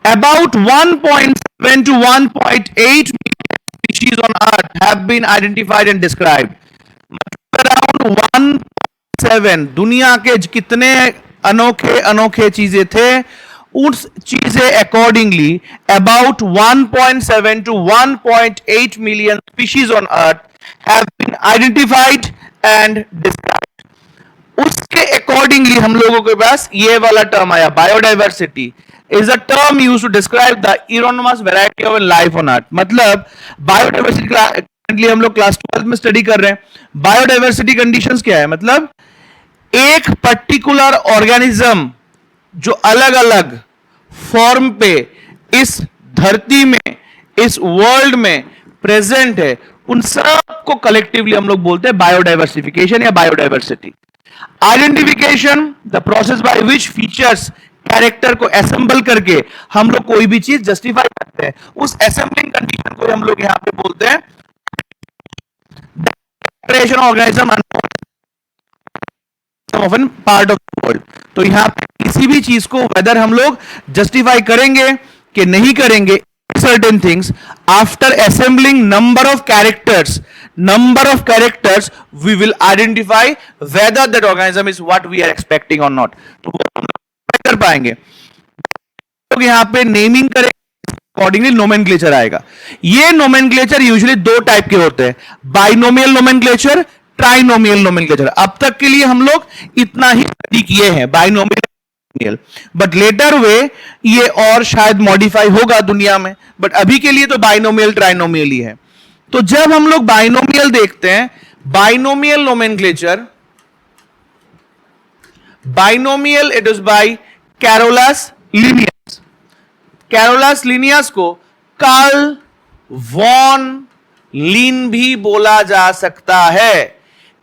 about 1.7 to 1.8 million species on earth have been identified and described. Around 1.7 दुनिया के कितने अनोखे अनोखे चीजें थे, उस चीजें accordingly about 1.7 to 1.8 million species on earth have been identified and described. उसके अकॉर्डिंगली हम लोगों के पास ये वाला टर्म आया, biodiversity is a term used to describe the enormous variety of life on earth. मतलब बायोडाइवर्सिटी करंटली हम लोग क्लास 12 में स्टडी कर रहे हैं। बायोडाइवर्सिटी कंडीशंस क्या है, मतलब एक पर्टिकुलर ऑर्गेनिज्म जो अलग अलग फॉर्म पे इस धरती में, इस वर्ल्ड में प्रेजेंट है, उन सब को कलेक्टिवली हम लोग बोलते हैं बायोडाइवर्सिफिकेशन या biodiversity. Identification, the process by which features character को असेंबल करके हम लोग कोई भी चीज जस्टिफाई करते हैं, उस असेंबलिंग कंडीशन को हम लोग यहां पे बोलते हैं organism often part of the world. तो यहां पे किसी भी चीज को वेदर हम लोग जस्टिफाई करेंगे कि नहीं करेंगे, certain things after assembling number of characters we will identify whether that organism is what we are expecting or not. तो कर पाएंगे लोग यहां पे नेमिंग करें, अकॉर्डिंगली नोमेनक्लेचर आएगा। ये नोमेनक्लेचर यूजुअली 2 टाइप के होते हैं, बाइनोमियल नोमेनक्लेचर, ट्राइनोमियल नोमेनक्लेचर। अब तक के लिए हम लोग इतना ही स्टडी किए हैं, बाइनोमियल, बट लेटर वे ये और शायद मॉडिफाई होगा दुनिया में, बट अभी के लिए तो बाइनोमियल ट्राइनोमियल ही है। तो जब हम लोग बाइनोमियल देखते हैं, binomial nomenclature, binomial it is by Carolus Linnaeus. Carolus Linnaeus को कार्ल वॉन लिन भी बोला जा सकता है।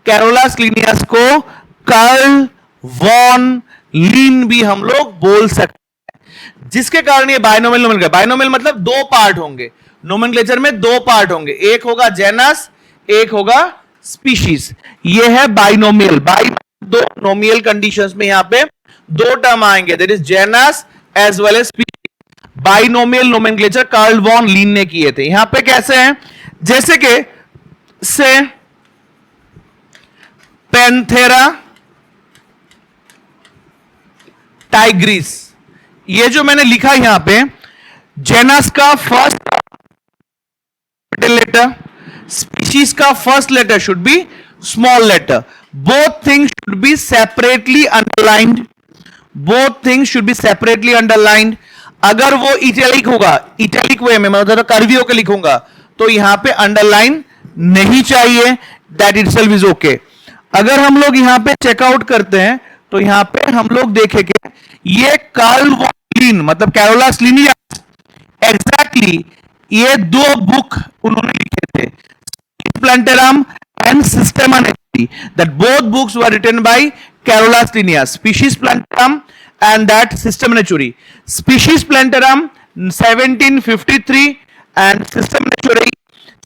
कैरोलस लिनियस को कार्ल वॉन लिन भी हम लोग बोल सकते हैं, जिसके कारण ये बाइनोमियल नोमेनक्लेचर। बाइनोमियल मतलब 2 पार्ट होंगे नोमेनक्लेचर में, 2 पार्ट होंगे, एक होगा जेनस, एक होगा स्पीशीज। ये है बाइनोमियल। दो नोमियल कंडीशंस में यहां पे 2 टर्म आएंगे, that is genus as well as species. Binomial nomenclature Carl von Linne ने किए थे। यहां पे कैसे हैं, जैसे कि से पैंथेरा टाइग्रिस, ये जो मैंने लिखा यहां पे जेनस का फर्स्ट कैपिटल लेटर, स्पीशीज का first letter should be small letter, both things should be separately underlined, both things should be separately underlined. अगर वो इटैलिक होगा, इटैलिक वे में मतलब कर्वी होकर लिखूंगा तो यहां पे अंडरलाइन नहीं चाहिए, दैट इटसेल्फ इज ओके। अगर हम लोग यहां पे चेकआउट करते हैं तो यहां पे हम लोग देखेंगे ये कार्ल वॉन लिन मतलब कैरोलस लिनियस, एग्जैक्टली ये दो बुक उन्होंने लिखे थे, Plantarum and systematic, that both books were written by Carolus Linnaeus, species Plantarum and that system naturae, species plantarum 1753 and system naturae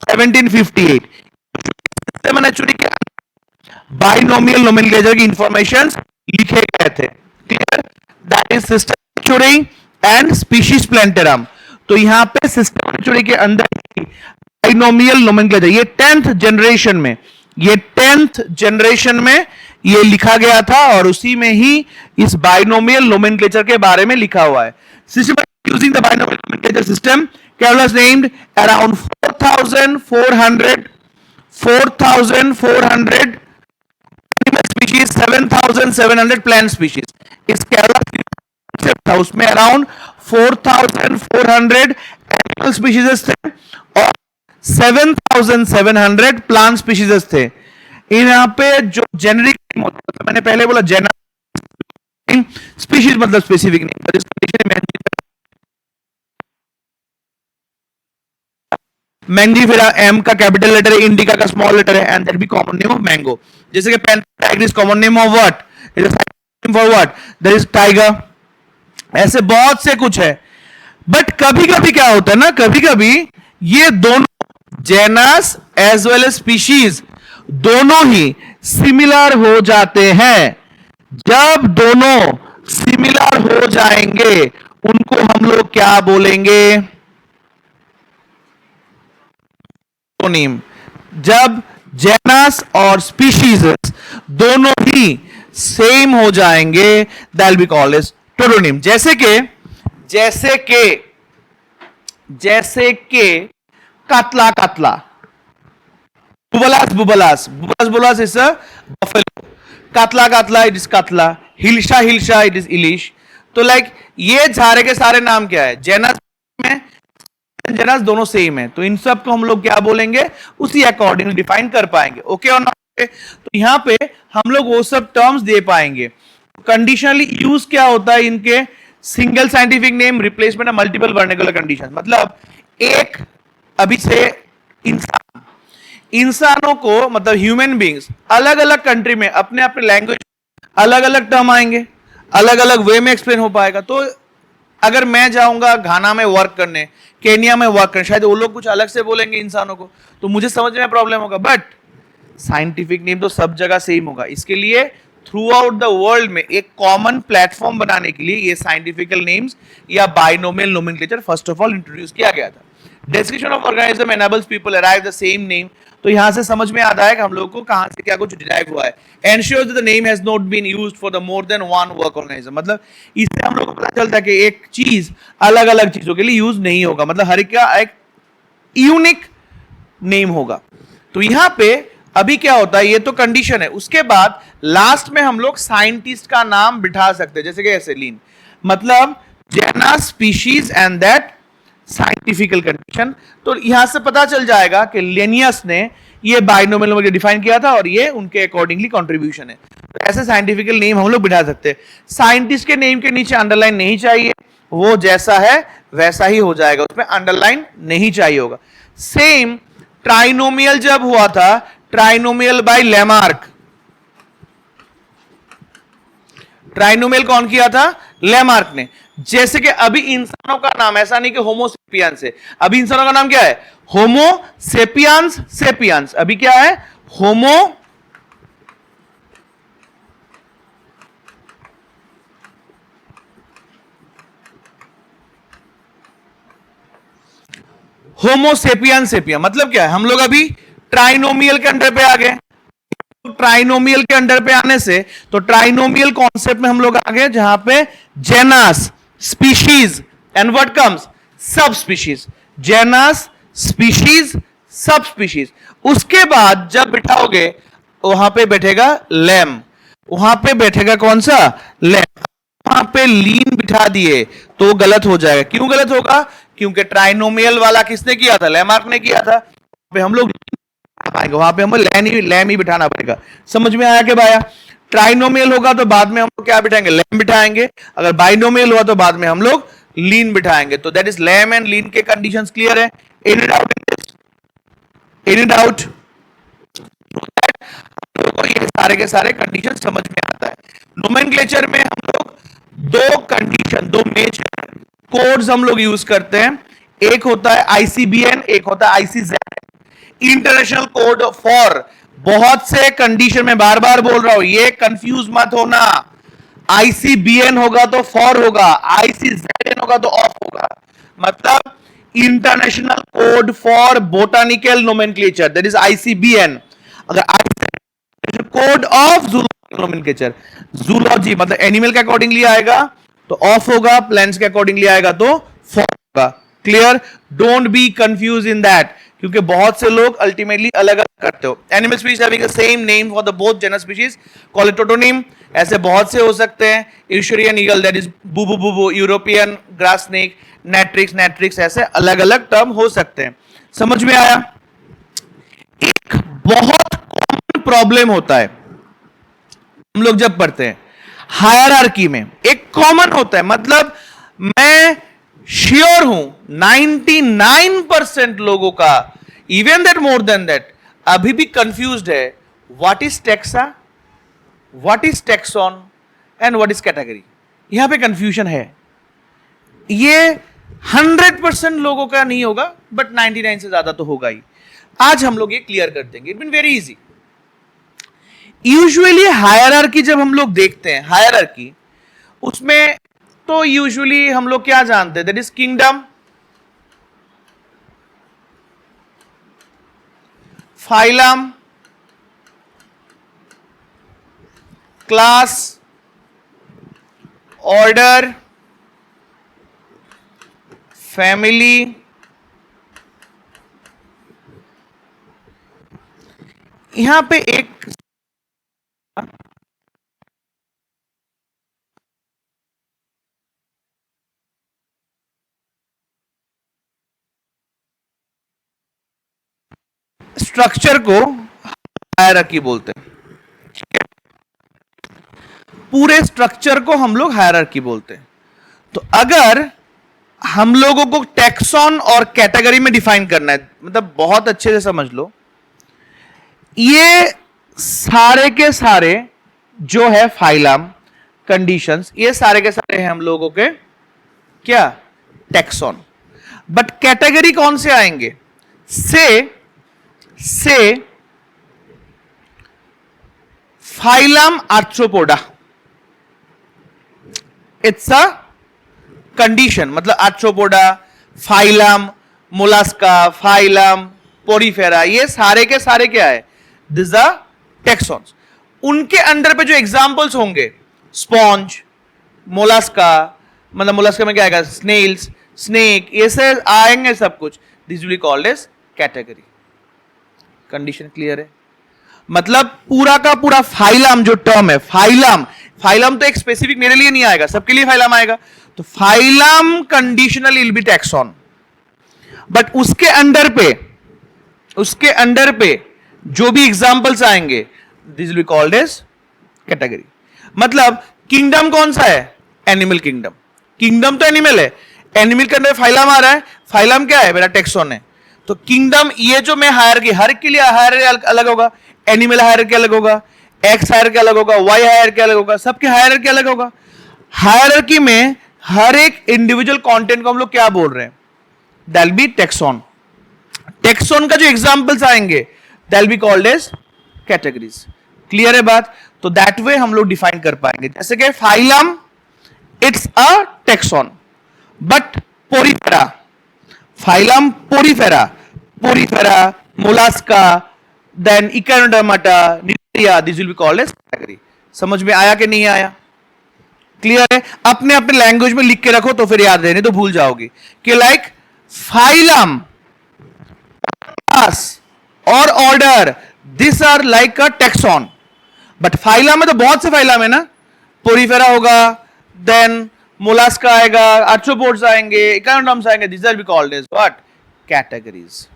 1758। system naturae के बाइनोमियल नोमेनक्लेचर की information लिखे गए थे, clear, that is system naturae and species plantarum. तो यहां पे system naturae के अंदर बाइनोमियल नोमेनक्लेचर ये 10th जनरेशन में, ये 10th जनरेशन में ये लिखा गया था और उसी में ही इस बाइनोमियल नोमेनक्लेचर के बारे में लिखा हुआ है। System using the binomial nomenclature system, Carolus named around 4,400 animal species, 7,700 plant species. इस कैरोलस था उसमें अराउंड 4,400 एनिमल स्पीशीज थे और 7,700 प्लांट स्पीशीज थे। यहां पे जो जेनेरिक नेम होता है, मैंने पहले बोला जेनेरिक स्पीशीज मतलब स्पेसिफिक नेम, मैंगीफेरा एम का कैपिटल लेटर है, इंडिका का स्मॉल लेटर है, and that be common name of mango. जैसे कि Panthera is common name of what, it is for what, there is tiger, ऐसे बहुत से कुछ है। बट कभी कभी क्या होता है ना, कभी कभी ये दोनों genus as well as species दोनों ही सिमिलर हो जाते हैं। जब दोनों सिमिलर हो जाएंगे उनको हम लोग क्या बोलेंगे, टोनिम। जब जेनस और स्पीशीज दोनों ही सेम हो जाएंगे that will be called as tautonym. जैसे के catla catla, Bubalus is a buffalo, catla catla it is catla, hilsa hilsa it is ilish. तो लाइक ये सारे के सारे नाम क्या है, जेनस में जेनस दोनों सेम है, तो इन सब को हम लोग क्या बोलेंगे उसी अकॉर्डिंग डिफाइन कर पाएंगे, ओके और नॉट। तो यहां पे हम लोग वो सब टर्म्स दे पाएंगे। कंडीशनली यूज क्या होता है इनके, single scientific name replacement of multiple vernacular condition, मतलब एक अभी से इंसानों को मतलब ह्यूमन बींग्स अलग अलग कंट्री में अपने अपने लैंग्वेज अलग अलग टर्म आएंगे, अलग अलग वे में एक्सप्लेन हो पाएगा। तो अगर मैं जाऊंगा घाना में वर्क करने, केनिया में वर्क करने, शायद वो लोग कुछ अलग से बोलेंगे इंसानों को, तो मुझे समझ में प्रॉब्लम होगा। बट साइंटिफिक नेम तो सब जगह सेम होगा। इसके लिए थ्रू आउट द वर्ल्ड में एक कॉमन प्लेटफॉर्म बनाने के लिए ये साइंटिफिकल नेम्स या binomial nomenclature first of all introduce किया गया था। Description of organism enables people arrive the same name. तो यहां से समझ में आता है कि हम लोगों को कहां से क्या कुछ डिराइव हुआ है। Ensure that the name has not been used for the more than one work organism, मतलब इससे हम लोग को पता चलता है कि एक चीज अलग अलग चीजों के लिए यूज नहीं होगा, मतलब हर एक का एक यूनिक नेम होगा। तो यहां पे अभी क्या होता है, ये तो कंडीशन है। उसके बाद लास्ट में हम लोग साइंटिस्ट का नाम बिठा सकते हैं, जैसे कि ऐसे लीन मतलब genus species and that scientifical condition. तो यहां से पता चल जाएगा कि लिनियस ने ये बाइनोमियल नोमेनक्लेचर डिफाइन किया था और ये उनके अकॉर्डिंगली कंट्रीब्यूशन है। तो ऐसे साइंटिफिकल नेम हम लोग बिठा सकते हैं। साइंटिस्ट के नेम के नीचे अंडरलाइन नहीं चाहिए, वो जैसा है वैसा ही हो जाएगा, उसमें अंडरलाइन नहीं चाहिए होगा। सेम ट्राइनोमियल जब हुआ था, ट्राइनोमियल बाय लेमार्क, ट्राइनोमियल कौन किया था, लेमार्क ने। जैसे कि अभी इंसानों का नाम ऐसा नहीं कि होमोसेपियंस है, अभी इंसानों का नाम क्या है, होमोसेपियंस सेपियंस। अभी क्या है, होमोसेपियन सेपियन, मतलब क्या है, हम लोग अभी ट्राइनोमियल के अंडर पे आ गए। ट्राइनोमियल के अंडर पे आने से तो ट्राइनोमियल कॉन्सेप्ट में हम लोग आ गए जहां पे genus species and what comes subspecies, genus species subspecies. उसके बाद जब बिठाओगे वहां पे बैठेगा लैम, वहां पे बैठेगा कौन सा, लैम। वहां पे लीन बिठा दिए तो गलत हो जाएगा। क्यों गलत होगा, क्योंकि ट्राइनोमियल वाला किसने किया था, लैमार्क ने किया था। पे हम लोग पाएंगे, वहां पे हमें लैम ही बिठाना पड़ेगा। समझ में आया कि भाया, ट्राइनोमियल होगा तो बाद में हम लोग क्या बिठाएंगे, लैम बिठाएंगे। अगर बाइनोमियल हुआ तो बाद में हम लोग लीन बिठाएंगे। तो दैट इज लैम एंड लीन के कंडीशंस क्लियर है। Any doubt in this, any doubt? ये सारे के सारे कंडीशन समझ में आता है। नोमेनक्लेचर में हम लोग दो कंडीशन, दो मेजर कोड्स हम लोग यूज करते हैं। एक होता है आईसीबीएन, एक होता है आईसीजेड, इंटरनेशनल कोड फॉर। बहुत से कंडीशन में बार बार बोल रहा हूं, ये कंफ्यूज मत होना। आईसीबीएन होगा तो फॉर होगा, आईसीजेडएन होगा तो ऑफ होगा। मतलब international code for botanical nomenclature, that is ICBN. अगर कोड ऑफ नोमेनक्लेचर, जूलॉजी मतलब एनिमल के अकॉर्डिंगली आएगा तो ऑफ होगा, प्लांट्स के अकॉर्डिंगली आएगा तो फॉर होगा। Clear? Don't be confuse in that, क्योंकि बहुत से लोग अल्टीमेटली अलग अलग करते हो। Animal species having the same name for the both genera species, call it tautonym. ऐसे बहुत से हो सकते हैं। एश्यूरियन eagle, that is Bubo bubo, European grass snake, Natrix natrix, ऐसे अलग अलग टर्म हो सकते हैं। समझ में आया? एक बहुत कॉमन प्रॉब्लम होता है हम लोग जब पढ़ते हैं हायरार्की में, एक कॉमन होता है, मतलब मैं श्योर हूं 99% लोगों का, even that more than that, अभी भी कंफ्यूज्ड है। What is taxa, what is tax on and what is category. यहां पे कंफ्यूजन है। ये 100% लोगों का नहीं होगा, बट 99 से ज्यादा तो होगा ही। आज हम लोग ये क्लियर कर देंगे। It been very easy. Usually hierarchy जब हम लोग देखते हैं, हायरार्की उसमें तो यूजुअली हम लोग क्या जानते हैं, that is kingdom, phylum, class, order, family, यहां पे एक स्ट्रक्चर को हायरार्की बोलते हैं। पूरे स्ट्रक्चर को हम लोग हायरार्की बोलते हैं। तो अगर हम लोगों को टैक्सॉन और कैटेगरी में डिफाइन करना है, मतलब बहुत अच्छे से समझ लो, ये सारे के सारे जो है फाइलम, कंडीशंस, ये सारे के सारे हैं हम लोगों के क्या, टैक्सॉन। बट कैटेगरी कौन से आएंगे, से phylum Arthropoda, it's a condition. मतलब Arthropoda, phylum, Mollusca, phylum, Porifera, ये सारे के सारे क्या है, दिस आर टेक्सॉन्स। उनके अंडर पे जो एग्जांपल्स होंगे, स्पॉन्ज, मोलास्का, मतलब मोलास्का में क्या आएगा, स्नेल्स, स्नेक, ये से आएंगे सब कुछ, this will be called as category. Condition clear है? मतलब पूरा का पूरा फाइलम जो टर्म है, फाइलम तो एक स्पेसिफिक मेरे लिए नहीं आएगा, सबके लिए फाइलम आएगा। तो phylum conditionally will be taxon, but उसके अंडर पे जो भी एग्जांपल्स आएंगे, this will be called as category. मतलब किंगडम कौन सा है, एनिमल किंगडम। किंगडम तो एनिमल है, एनिमल के अंदर फाइलम आ रहा है, फाइलम क्या है, मेरा टैक्सॉन है। तो किंगडम, ये जो मैं हायरार्की, हर के लिए हायरार्की अलग होगा, एनिमल हायरार्की अलग होगा, एक्स हायरार्की अलग होगा, वाई हायरार्की अलग होगा, सबके हायरार्की अलग होगा। हायरार्की में हर एक इंडिविजुअल कंटेंट को हम लोग क्या बोल रहे हैं, दैट बी टैक्सॉन। टैक्सॉन का जो एग्जांपल्स आएंगे, that B called as categories. Clear है बात? तो दैट वे हम लोग डिफाइन कर पाएंगे। जैसे कि phylum, it's a taxon, but Porifera, phylum Porifera, Mollusca, then Echinodermata, Cnidaria, this will be called as category. समझ में आया कि नहीं आया? क्लियर है? अपने अपने लैंग्वेज में लिख के रखो तो फिर याद रहने, तो भूल जाओगे कि लाइक फाइलम क्लास और order, this are like a taxon. But phylum में तो बहुत से फाइलम है ना, पोरीफेरा होगा, देन मोलास्का आएगा, आर्थ्रोपोड्स आएंगे, इकोनोडर्म्स आएंगे. This are be called as what? Categories.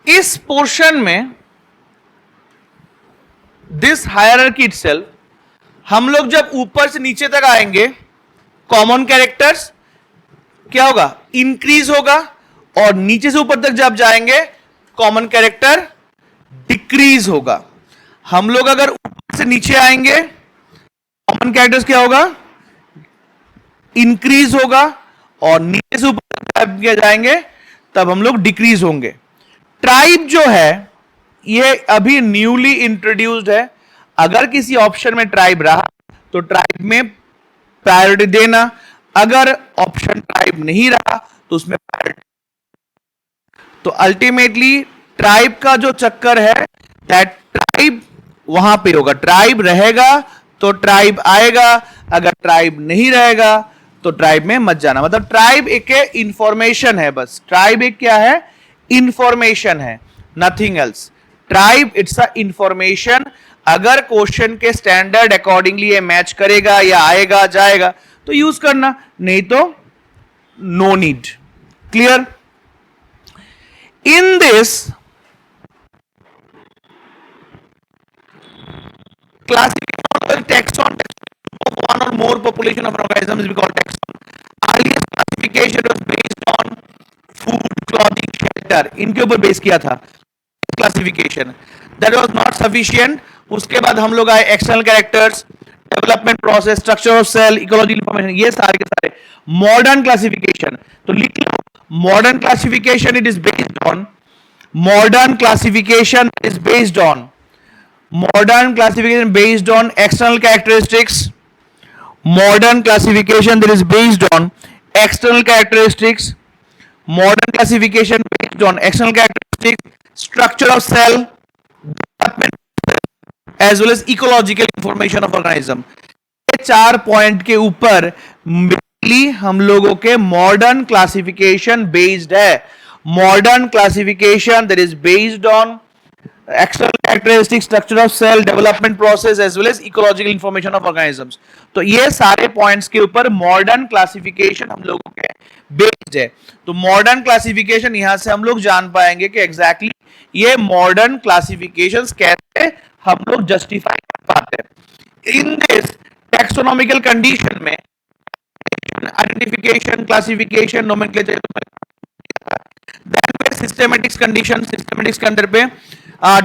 इस पोर्शन में दिस हायरार्की इटसेल्फ, हम लोग जब ऊपर से नीचे तक आएंगे, कॉमन कैरेक्टर्स क्या होगा? इंक्रीज होगा. और नीचे से ऊपर तक जब जाएंगे, कॉमन कैरेक्टर डिक्रीज होगा. हम लोग अगर ऊपर से नीचे आएंगे, कॉमन कैरेक्टर्स क्या होगा? इंक्रीज होगा. और नीचे से ऊपर जब जाएंगे तब हम लोग डिक्रीज होंगे. ट्राइब जो है ये अभी न्यूली इंट्रोड्यूस्ड है. अगर किसी ऑप्शन में ट्राइब रहा तो ट्राइब में प्रायोरिटी देना, अगर ऑप्शन ट्राइब नहीं रहा तो उसमें प्रायोरिटी. तो अल्टीमेटली ट्राइब का जो चक्कर है, दैट ट्राइब वहां पे होगा. ट्राइब रहेगा तो ट्राइब आएगा, अगर ट्राइब नहीं रहेगा तो ट्राइब में मत जाना. मतलब ट्राइब एक इंफॉर्मेशन है, बस. ट्राइब एक क्या है? इंफॉर्मेशन है, nothing else. Tribe it's a information. अगर क्वेश्चन के स्टैंडर्ड अकॉर्डिंगली ये मैच करेगा या आएगा जाएगा तो यूज करना, नहीं तो no need. Clear? In this classification taxon of one or more population of organisms we call taxon. Earliest classification was based on food, clothing, shelter. इनके ऊपर बेस किया था classification. That was not sufficient. उसके बाद हम लोग आए external characters, development process, structure of cell, ecological information. ये सारे के सारे मॉडर्न क्लासिफिकेशन. तो लिख लो, modern classification it is based on, modern classification is based on, modern classification based on external characteristics. Modern classification that is based on external characteristics. Modern classification based on external characteristics, structure of cell, development as well as ecological information of organism. ये 4 point के ऊपर mainly हम लोगों के modern classification based है. Modern classification that is based on external characteristics, structure of cell, development process as well as ecological information of organisms. तो ये सारे पॉइंट्स के ऊपर मॉडर्न क्लासिफिकेशन हम लोगों के बेस्ड है. तो मॉडर्न क्लासिफिकेशन यहां से हम लोग जान पाएंगे कि एग्जैक्टली ये मॉडर्न क्लासिफिकेशंस कैसे हम लोग जस्टिफाई कर पाते हैं. इन दिस टैक्सोनॉमिकल कंडीशन में identification, classification, nomenclature, systematics condition, systematics के अंदर पे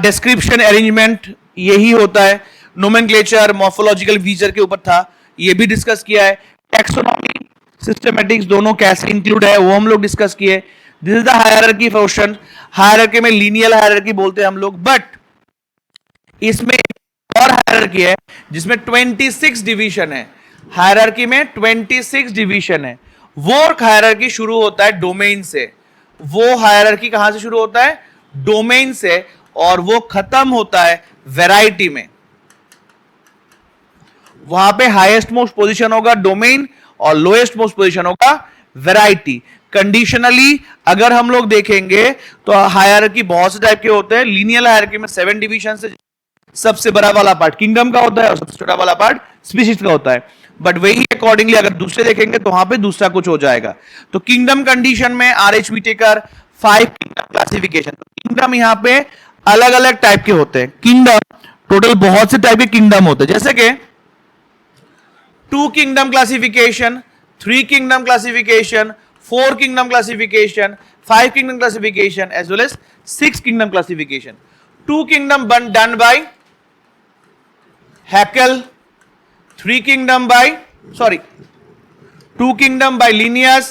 डिस्क्रिप्शन, अरेंजमेंट यही होता है. नोमेनक्लेचर, मॉर्फोलॉजिकल फीचर के ऊपर था, ये भी डिस्कस किया है. टैक्सोनॉमी, सिस्टेमेटिक्स दोनों कैसे इंक्लूड है वो हम लोग डिस्कस किए. This is the hierarchy question. Hierarchy में लीनियर हायरार्की बोलते हैं हम लोग, बट इसमें और हायरार्की है जिसमें 26 डिवीजन है. हायरार्की में 26 डिवीजन है. वो हायरार्की शुरू होता है डोमेन से. वो हायरार्की कहां से शुरू होता है? डोमेन से. और वो खत्म होता है वैरायटी में. वहां पे हाईएस्ट मोस्ट पोजीशन होगा डोमेन और लोएस्ट मोस्ट पोजीशन होगा वैरायटी. कंडीशनली अगर हम लोग देखेंगे तो हायरार्की बहुत से टाइप के होते हैं. लीनियर हायरार्की में 7 डिवीजन से सबसे बड़ा वाला पार्ट किंगडम का होता है और सबसे छोटा वाला पार्ट स्पीशीज का होता है. बट वही अकॉर्डिंगली अगर दूसरे देखेंगे तो वहां पे दूसरा कुछ हो जाएगा. तो किंगडम कंडीशन में RH Whittaker 5 kingdom classification. Kingdom यहां पे अलग अलग टाइप के होते हैं. किंगडम टोटल बहुत से टाइप के किंगडम होते हैं, जैसे कि 2 kingdom classification, 3 kingdom classification, 4 kingdom classification, 5 kingdom classification as well as 6 kingdom classification. 2 kingdom done by Haeckel, 2 kingdom by Linnaeus,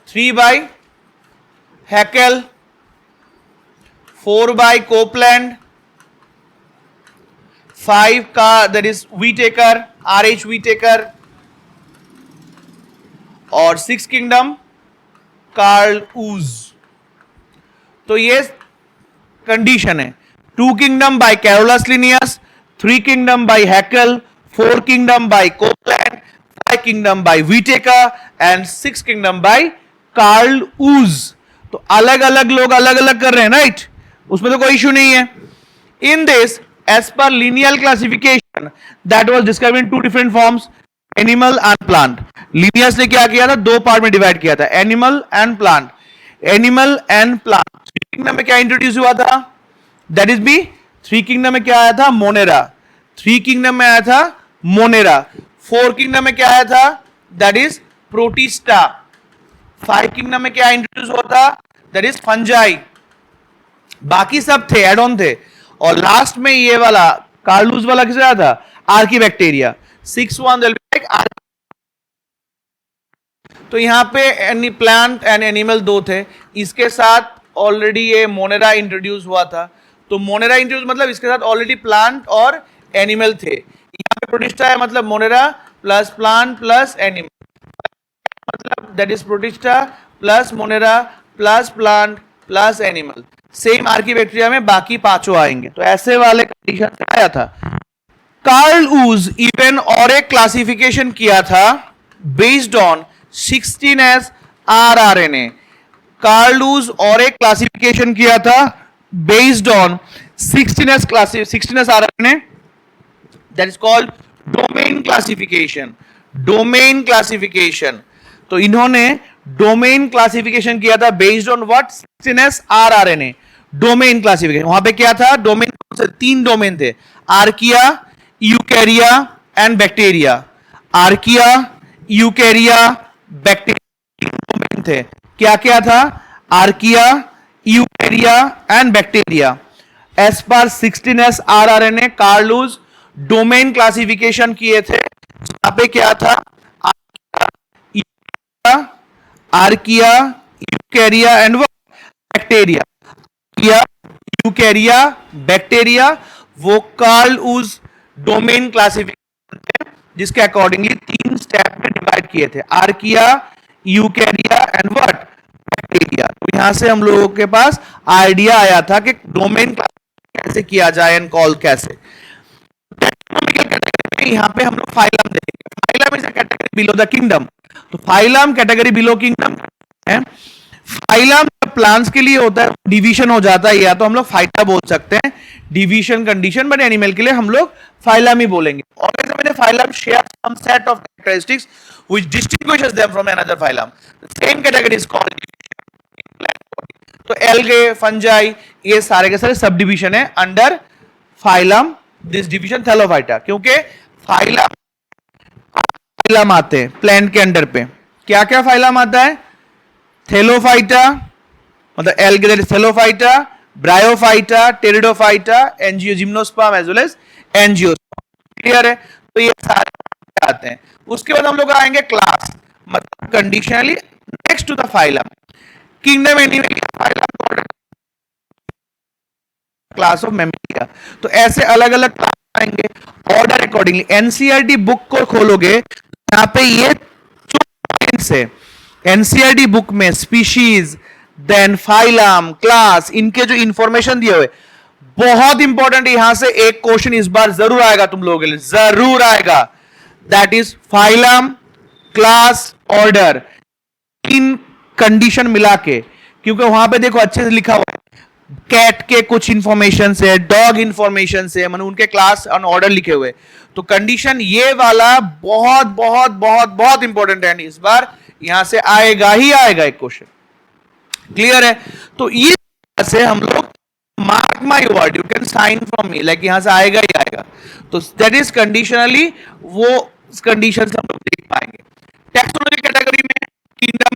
3 by Haeckel, 4 by Copeland, 5 का that is Whittaker, R.H. Whittaker, और 6 kingdom Karl Woese. तो ये condition है. 2 kingdom by Carolus Linnaeus, 3 kingdom by Haeckel, 4 kingdom by Copeland, 5 kingdom by Whittaker and six kingdom by Carl Woese. तो अलग अलग लोग अलग अलग कर रहे हैं, राइट, उसमें तो कोई इश्यू नहीं है। In this as per Linnaean classification that was described in two different forms, animal and plant. Linnaeus ने क्या किया था, दो पार्ट में डिवाइड किया था, animal and plant. Animal and plant three kingdom में क्या इंट्रोड्यूस हुआ था, that is be three kingdom में क्या आया था, मोनेरा। थ्री किंगडम में आया था मोनेरा। फोर किंगडम में क्या आया था, that is protista. Five kingdom में क्या इंट्रोड्यूस हुआ था, दैट इज फंजाई। बाकी सब थे, एड ऑन थे। और लास्ट में ये वाला कार्लूज वाला किसे आया था, आर्कीबैक्टीरिया। Six one like. तो यहां पे एनी प्लांट एंड एनिमल दो थे, इसके साथ ऑलरेडी ये मोनेरा इंट्रोड्यूस हुआ था। तो मोनेरा इंट्रोड्यूस मतलब इसके साथ ऑलरेडी प्लांट और एनिमल थे। यहां पे प्रोटिस्टा है मतलब Monera plus plant plus animal, मतलब that is Protista plus Monera plus plant plus animal. Same archaebacteria में बाकी पांचों आएंगे। तो ऐसे वाले कंडीशन से आया था। कार्ल ऊज इवन और एक क्लासिफिकेशन किया था based on 16S rRNA। Carl Woese और एक क्लासिफिकेशन किया था based on 16S rRNA, that is called domain classification. Domain classification, तो इन्होंने डोमेन क्लासिफिकेशन किया था based on what, 16S rRNA। Domain classification, वहां पे क्या था, डोमेन तीन डोमेन थे, Archaea, Eukarya and bacteria. Archaea, Eukarya, bacteria domain थे। क्या क्या था, Archaea, Eukarya and bacteria. As per 16S rRNA Carl Woese domain classification किए थे। यहां पे क्या था, Archaea, Eukarya and bacteria. यूकैरिया, bacteria, वो कार्ल ऊज डोमेन क्लासिफिकेशन थे, जिसके अकॉर्डिंगली तीन स्टेप में डिवाइड किए थे, Archaea, Eukarya and what, bacteria. तो यहां से हम लोगों के पास आइडिया आया था कि डोमेन कैसे किया जाए एंड कॉल कैसे। यहां पे हम लोग फाइलम देखेंगे। Phylum is a category below the kingdom. तो फाइलम कैटेगरी बिलो किंगडम है। फाइलम प्लांट्स के लिए होता है, डिवीजन हो जाता है, या तो हम लोग फाइटा बोल सकते हैं, डिवीजन कंडीशन, बट एनिमल के लिए हम लोग फाइलम ही बोलेंगे। और phylum share some set of characteristics which distinguishes them from another phylum. Same category is called. तो एल्गे, फंजाई, ये सारे के सारे सब डिवीजन है under phylum, this division Thallophyta. क्योंकि फाइलम आते हैं प्लांट के अंडर पे। क्या क्या फाइलम आता है, थैलोफाइटा मतलब algae that is Thallophyta, Bryophyta, Pteridophyta, angio, gymnosperm as well as angiosperm. Clear है, तो ये सारे आते हैं। उसके बाद हम लोग आएंगे क्लास, मतलब conditionally next to the phylum, kingdom animal, phylum, class of Mammalia. तो ऐसे अलग अलग क्लास आएंगे ऑर्डर अकॉर्डिंगली। एनसीईआरटी बुक को खोलोगे, यहां पे ये है एनसीईआरटी बुक में स्पीशीज, देन फाइलम, क्लास, इनके जो इंफॉर्मेशन दिए हुए बहुत इंपॉर्टेंट। यहां से एक क्वेश्चन इस बार जरूर आएगा तुम लोगों के लिए, जरूर आएगा, that is phylum, class, order, in condition मिला के। क्योंकि वहां पे देखो अच्छे से लिखा हुआ है, कैट के कुछ इंफॉर्मेशन से, डॉग इंफॉर्मेशन से, मतलब उनके क्लास और ऑर्डर लिखे हुए। तो कंडीशन ये वाला बहुत बहुत बहुत बहुत इंपॉर्टेंट है, इस बार यहां से आएगा ही आएगा एक क्वेश्चन। क्लियर है, तो ये से हम लोग mark my word, you can sign from me, like यहां से आएगा ही आएगा। तो दैट इज कंडीशनली, वो कंडीशन से हम लोग देख पाएंगे। टैक्सोनॉमी कैटेगरी में किंगडम,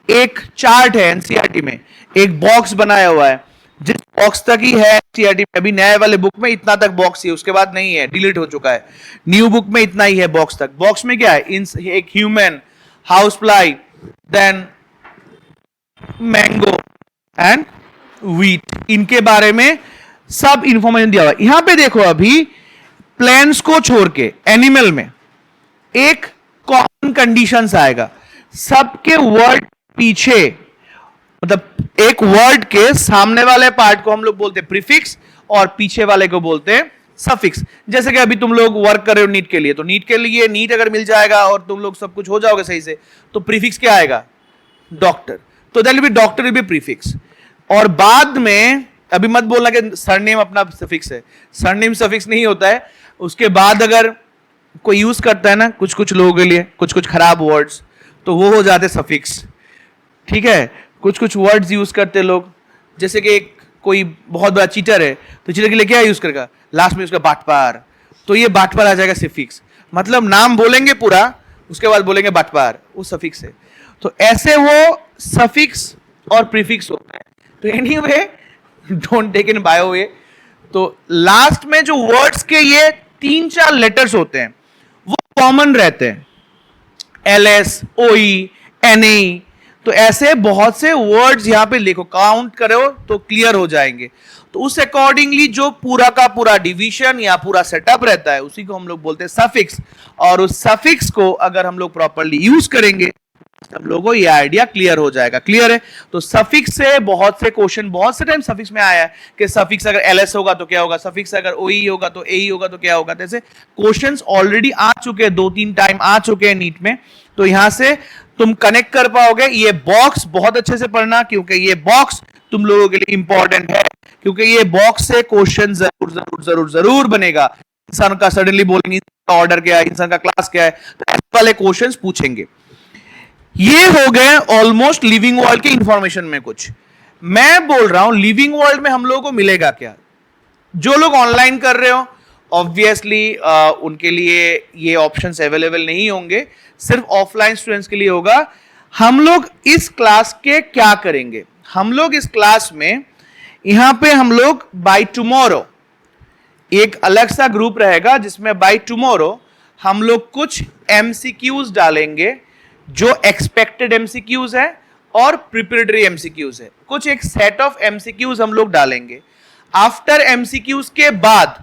एक चार्ट है एनसीईआरटी में, एक बॉक्स बनाया हुआ है, जिस बॉक्स तक ही है एनसीईआरटी में। अभी नए वाले बुक में इतना तक बॉक्स ही, उसके बाद नहीं है, डिलीट हो चुका है। न्यू बुक में इतना ही है बॉक्स तक। बॉक्स में क्या है, एक human, house fly, then mango and wheat, इनके बारे में सब इंफॉर्मेशन दिया हुआ है। यहां पे देखो, अभी प्लांट्स को छोड़ के एनिमल में एक कॉमन कंडीशंस आएगा। सबके वर्ड पीछे, मतलब एक वर्ड के सामने वाले पार्ट को हम लोग बोलते हैं प्रीफिक्स, और पीछे वाले को बोलते हैं सफिक्स। जैसे कि अभी तुम लोग वर्क कर रहे हो नीट के लिए, तो नीट के लिए नीट अगर मिल जाएगा और तुम लोग सब कुछ हो जाओगे सही से, तो प्रीफिक्स क्या आएगा? डॉक्टर। तो that will B doctor will be prefix. और बाद में अभी मत बोलना कि सरनेम अपना सफिक्स है, सरनेम सफिक्स नहीं होता है। उसके बाद अगर कोई यूज करता है ना कुछ कुछ लोगों के लिए कुछ कुछ खराब वर्ड्स, तो वो हो जाते सफिक्स। ठीक है, कुछ कुछ वर्ड्स यूज करते लोग, जैसे कि एक कोई बहुत बड़ा चीटर है, तो चीटर के लिए क्या यूज करेगा? लास्ट में उसका बाटपार, तो ये बाटपार आ जाएगा सफिक्स। मतलब नाम बोलेंगे पूरा, उसके बाद बोलेंगे बाटपार, वो सफिक्स है। तो ऐसे वो सफिक्स और प्रीफिक्स होता है। तो anyway don't take in bio way. तो लास्ट में जो वर्ड्स के ये 3-4 लेटर्स होते हैं वो कॉमन रहते हैं, एलएस, ओई, एनई। तो ऐसे बहुत से वर्ड्स यहां पे लिखो, काउंट करो तो क्लियर हो जाएंगे। तो उस अकॉर्डिंगली जो पूरा का पूरा डिवीजन या पूरा सेटअप रहता है उसी को हम लोग बोलते हैं सफिक्स। और उस सफिक्स को अगर हम लोग प्रॉपर्ली यूज करेंगे सब लोगों को ये आइडिया क्लियर हो जाएगा। क्लियर है? तो सफिक्स से बहुत से क्वेश्चन बहुत से टाइम सफिक्स में आया है कि सफिक्स अगर एलएस होगा तो क्या होगा, सफिक्स अगर ओई होगा तो एई होगा तो क्या होगा। जैसे क्वेश्चंस ऑलरेडी आ चुके हैं, 2-3 टाइम आ चुके हैं नीट में। तो यहां से तुम कनेक्ट कर पाओगे। ये बॉक्स बहुत अच्छे से पढ़ना, क्योंकि ये बॉक्स तुम लोगों के लिए इंपॉर्टेंट है, क्योंकि ये बॉक्स से क्वेश्चन जरूर जरूर जरूर जरूर बनेगा। इंसान का सडनली बोलेंगे ऑर्डर क्या है, इंसान का क्लास क्या है, तो ऐसे वाले क्वेश्चन पूछेंगे। ये हो गए ऑलमोस्ट लिविंग वर्ल्ड के इंफॉर्मेशन में कुछ। मैं बोल रहा हूं लिविंग वर्ल्ड में हम लोगों को मिलेगा क्या? जो लोग ऑनलाइन कर रहे हो ऑब्वियसली उनके लिए ये ऑप्शंस अवेलेबल नहीं होंगे, सिर्फ ऑफलाइन स्टूडेंट्स के लिए होगा। हम लोग इस क्लास के क्या करेंगे? हम लोग इस क्लास में यहां पे हम लोग बाय टुमारो एक अलग सा ग्रुप रहेगा जिसमें बाय टुमारो हम लोग कुछ एमसीक्यूज डालेंगे जो एक्सपेक्टेड एमसीक्यूज है और प्रिपरेटरी एमसीक्यूज है। कुछ एक सेट ऑफ एमसीक्यूज हम लोग डालेंगे। आफ्टर एमसीक्यूज के बाद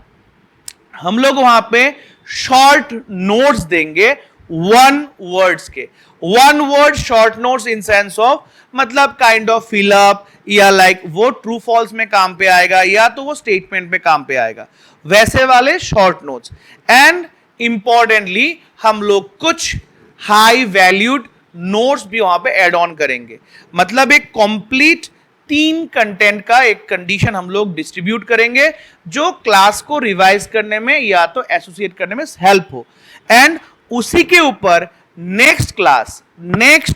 हम लोग वहां पे शॉर्ट नोट्स देंगे 1 वर्ड्स के। 1 word short notes in sense of मतलब काइंड ऑफ फिलअप या लाइक वो ट्रू फॉल्स में काम पे आएगा या तो वो स्टेटमेंट में काम पे आएगा, वैसे वाले शॉर्ट नोट्स। एंड इंपॉर्टेंटली हम लोग कुछ हाई वैल्यूड नोट्स भी वहां पे ऐड ऑन करेंगे। मतलब एक कंप्लीट 3 कंटेंट का एक कंडीशन हम लोग डिस्ट्रीब्यूट करेंगे जो क्लास को रिवाइज करने में या तो एसोसिएट करने में हेल्प हो। एंड उसी के ऊपर next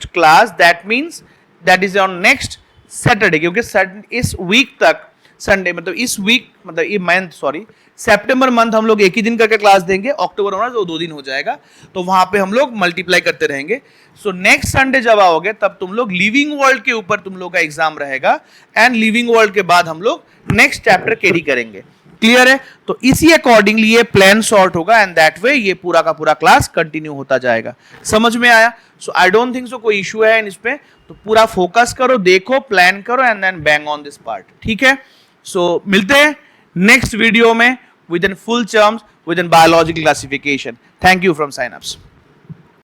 class that means that is on next Saturday, क्योंकि इस वीक तक संडे मतलब इस वीक मतलब ये मंथ सॉरी सितंबर मंथ हम लोग एक ही दिन करके क्लास देंगे, अक्टूबर होना तो 2 दिन हो जाएगा, तो वहां पे हम लोग मल्टीप्लाई करते रहेंगे। सो नेक्स्ट संडे जब आओगे तब तुम लोग लिविंग वर्ल्ड के ऊपर तुम लोग का एग्जाम रहेगा एंड लिविंग वर्ल्ड के बाद हम लोग नेक्स्ट चैप्टर कैरी करेंगे। क्लियर है? तो इसी अकॉर्डिंगली ये प्लान सॉर्ट होगा एंड दैट वे ये पूरा का पूरा क्लास कंटिन्यू होता जाएगा। समझ में आया? सो आई डोंट थिंक सो कोई इशू है इन इस पे। तो पूरा फोकस करो, देखो, प्लान करो and then bang on this part. ठीक है? सो मिलते हैं नेक्स्ट वीडियो में within full terms within biological classification. Thank you from Synapse.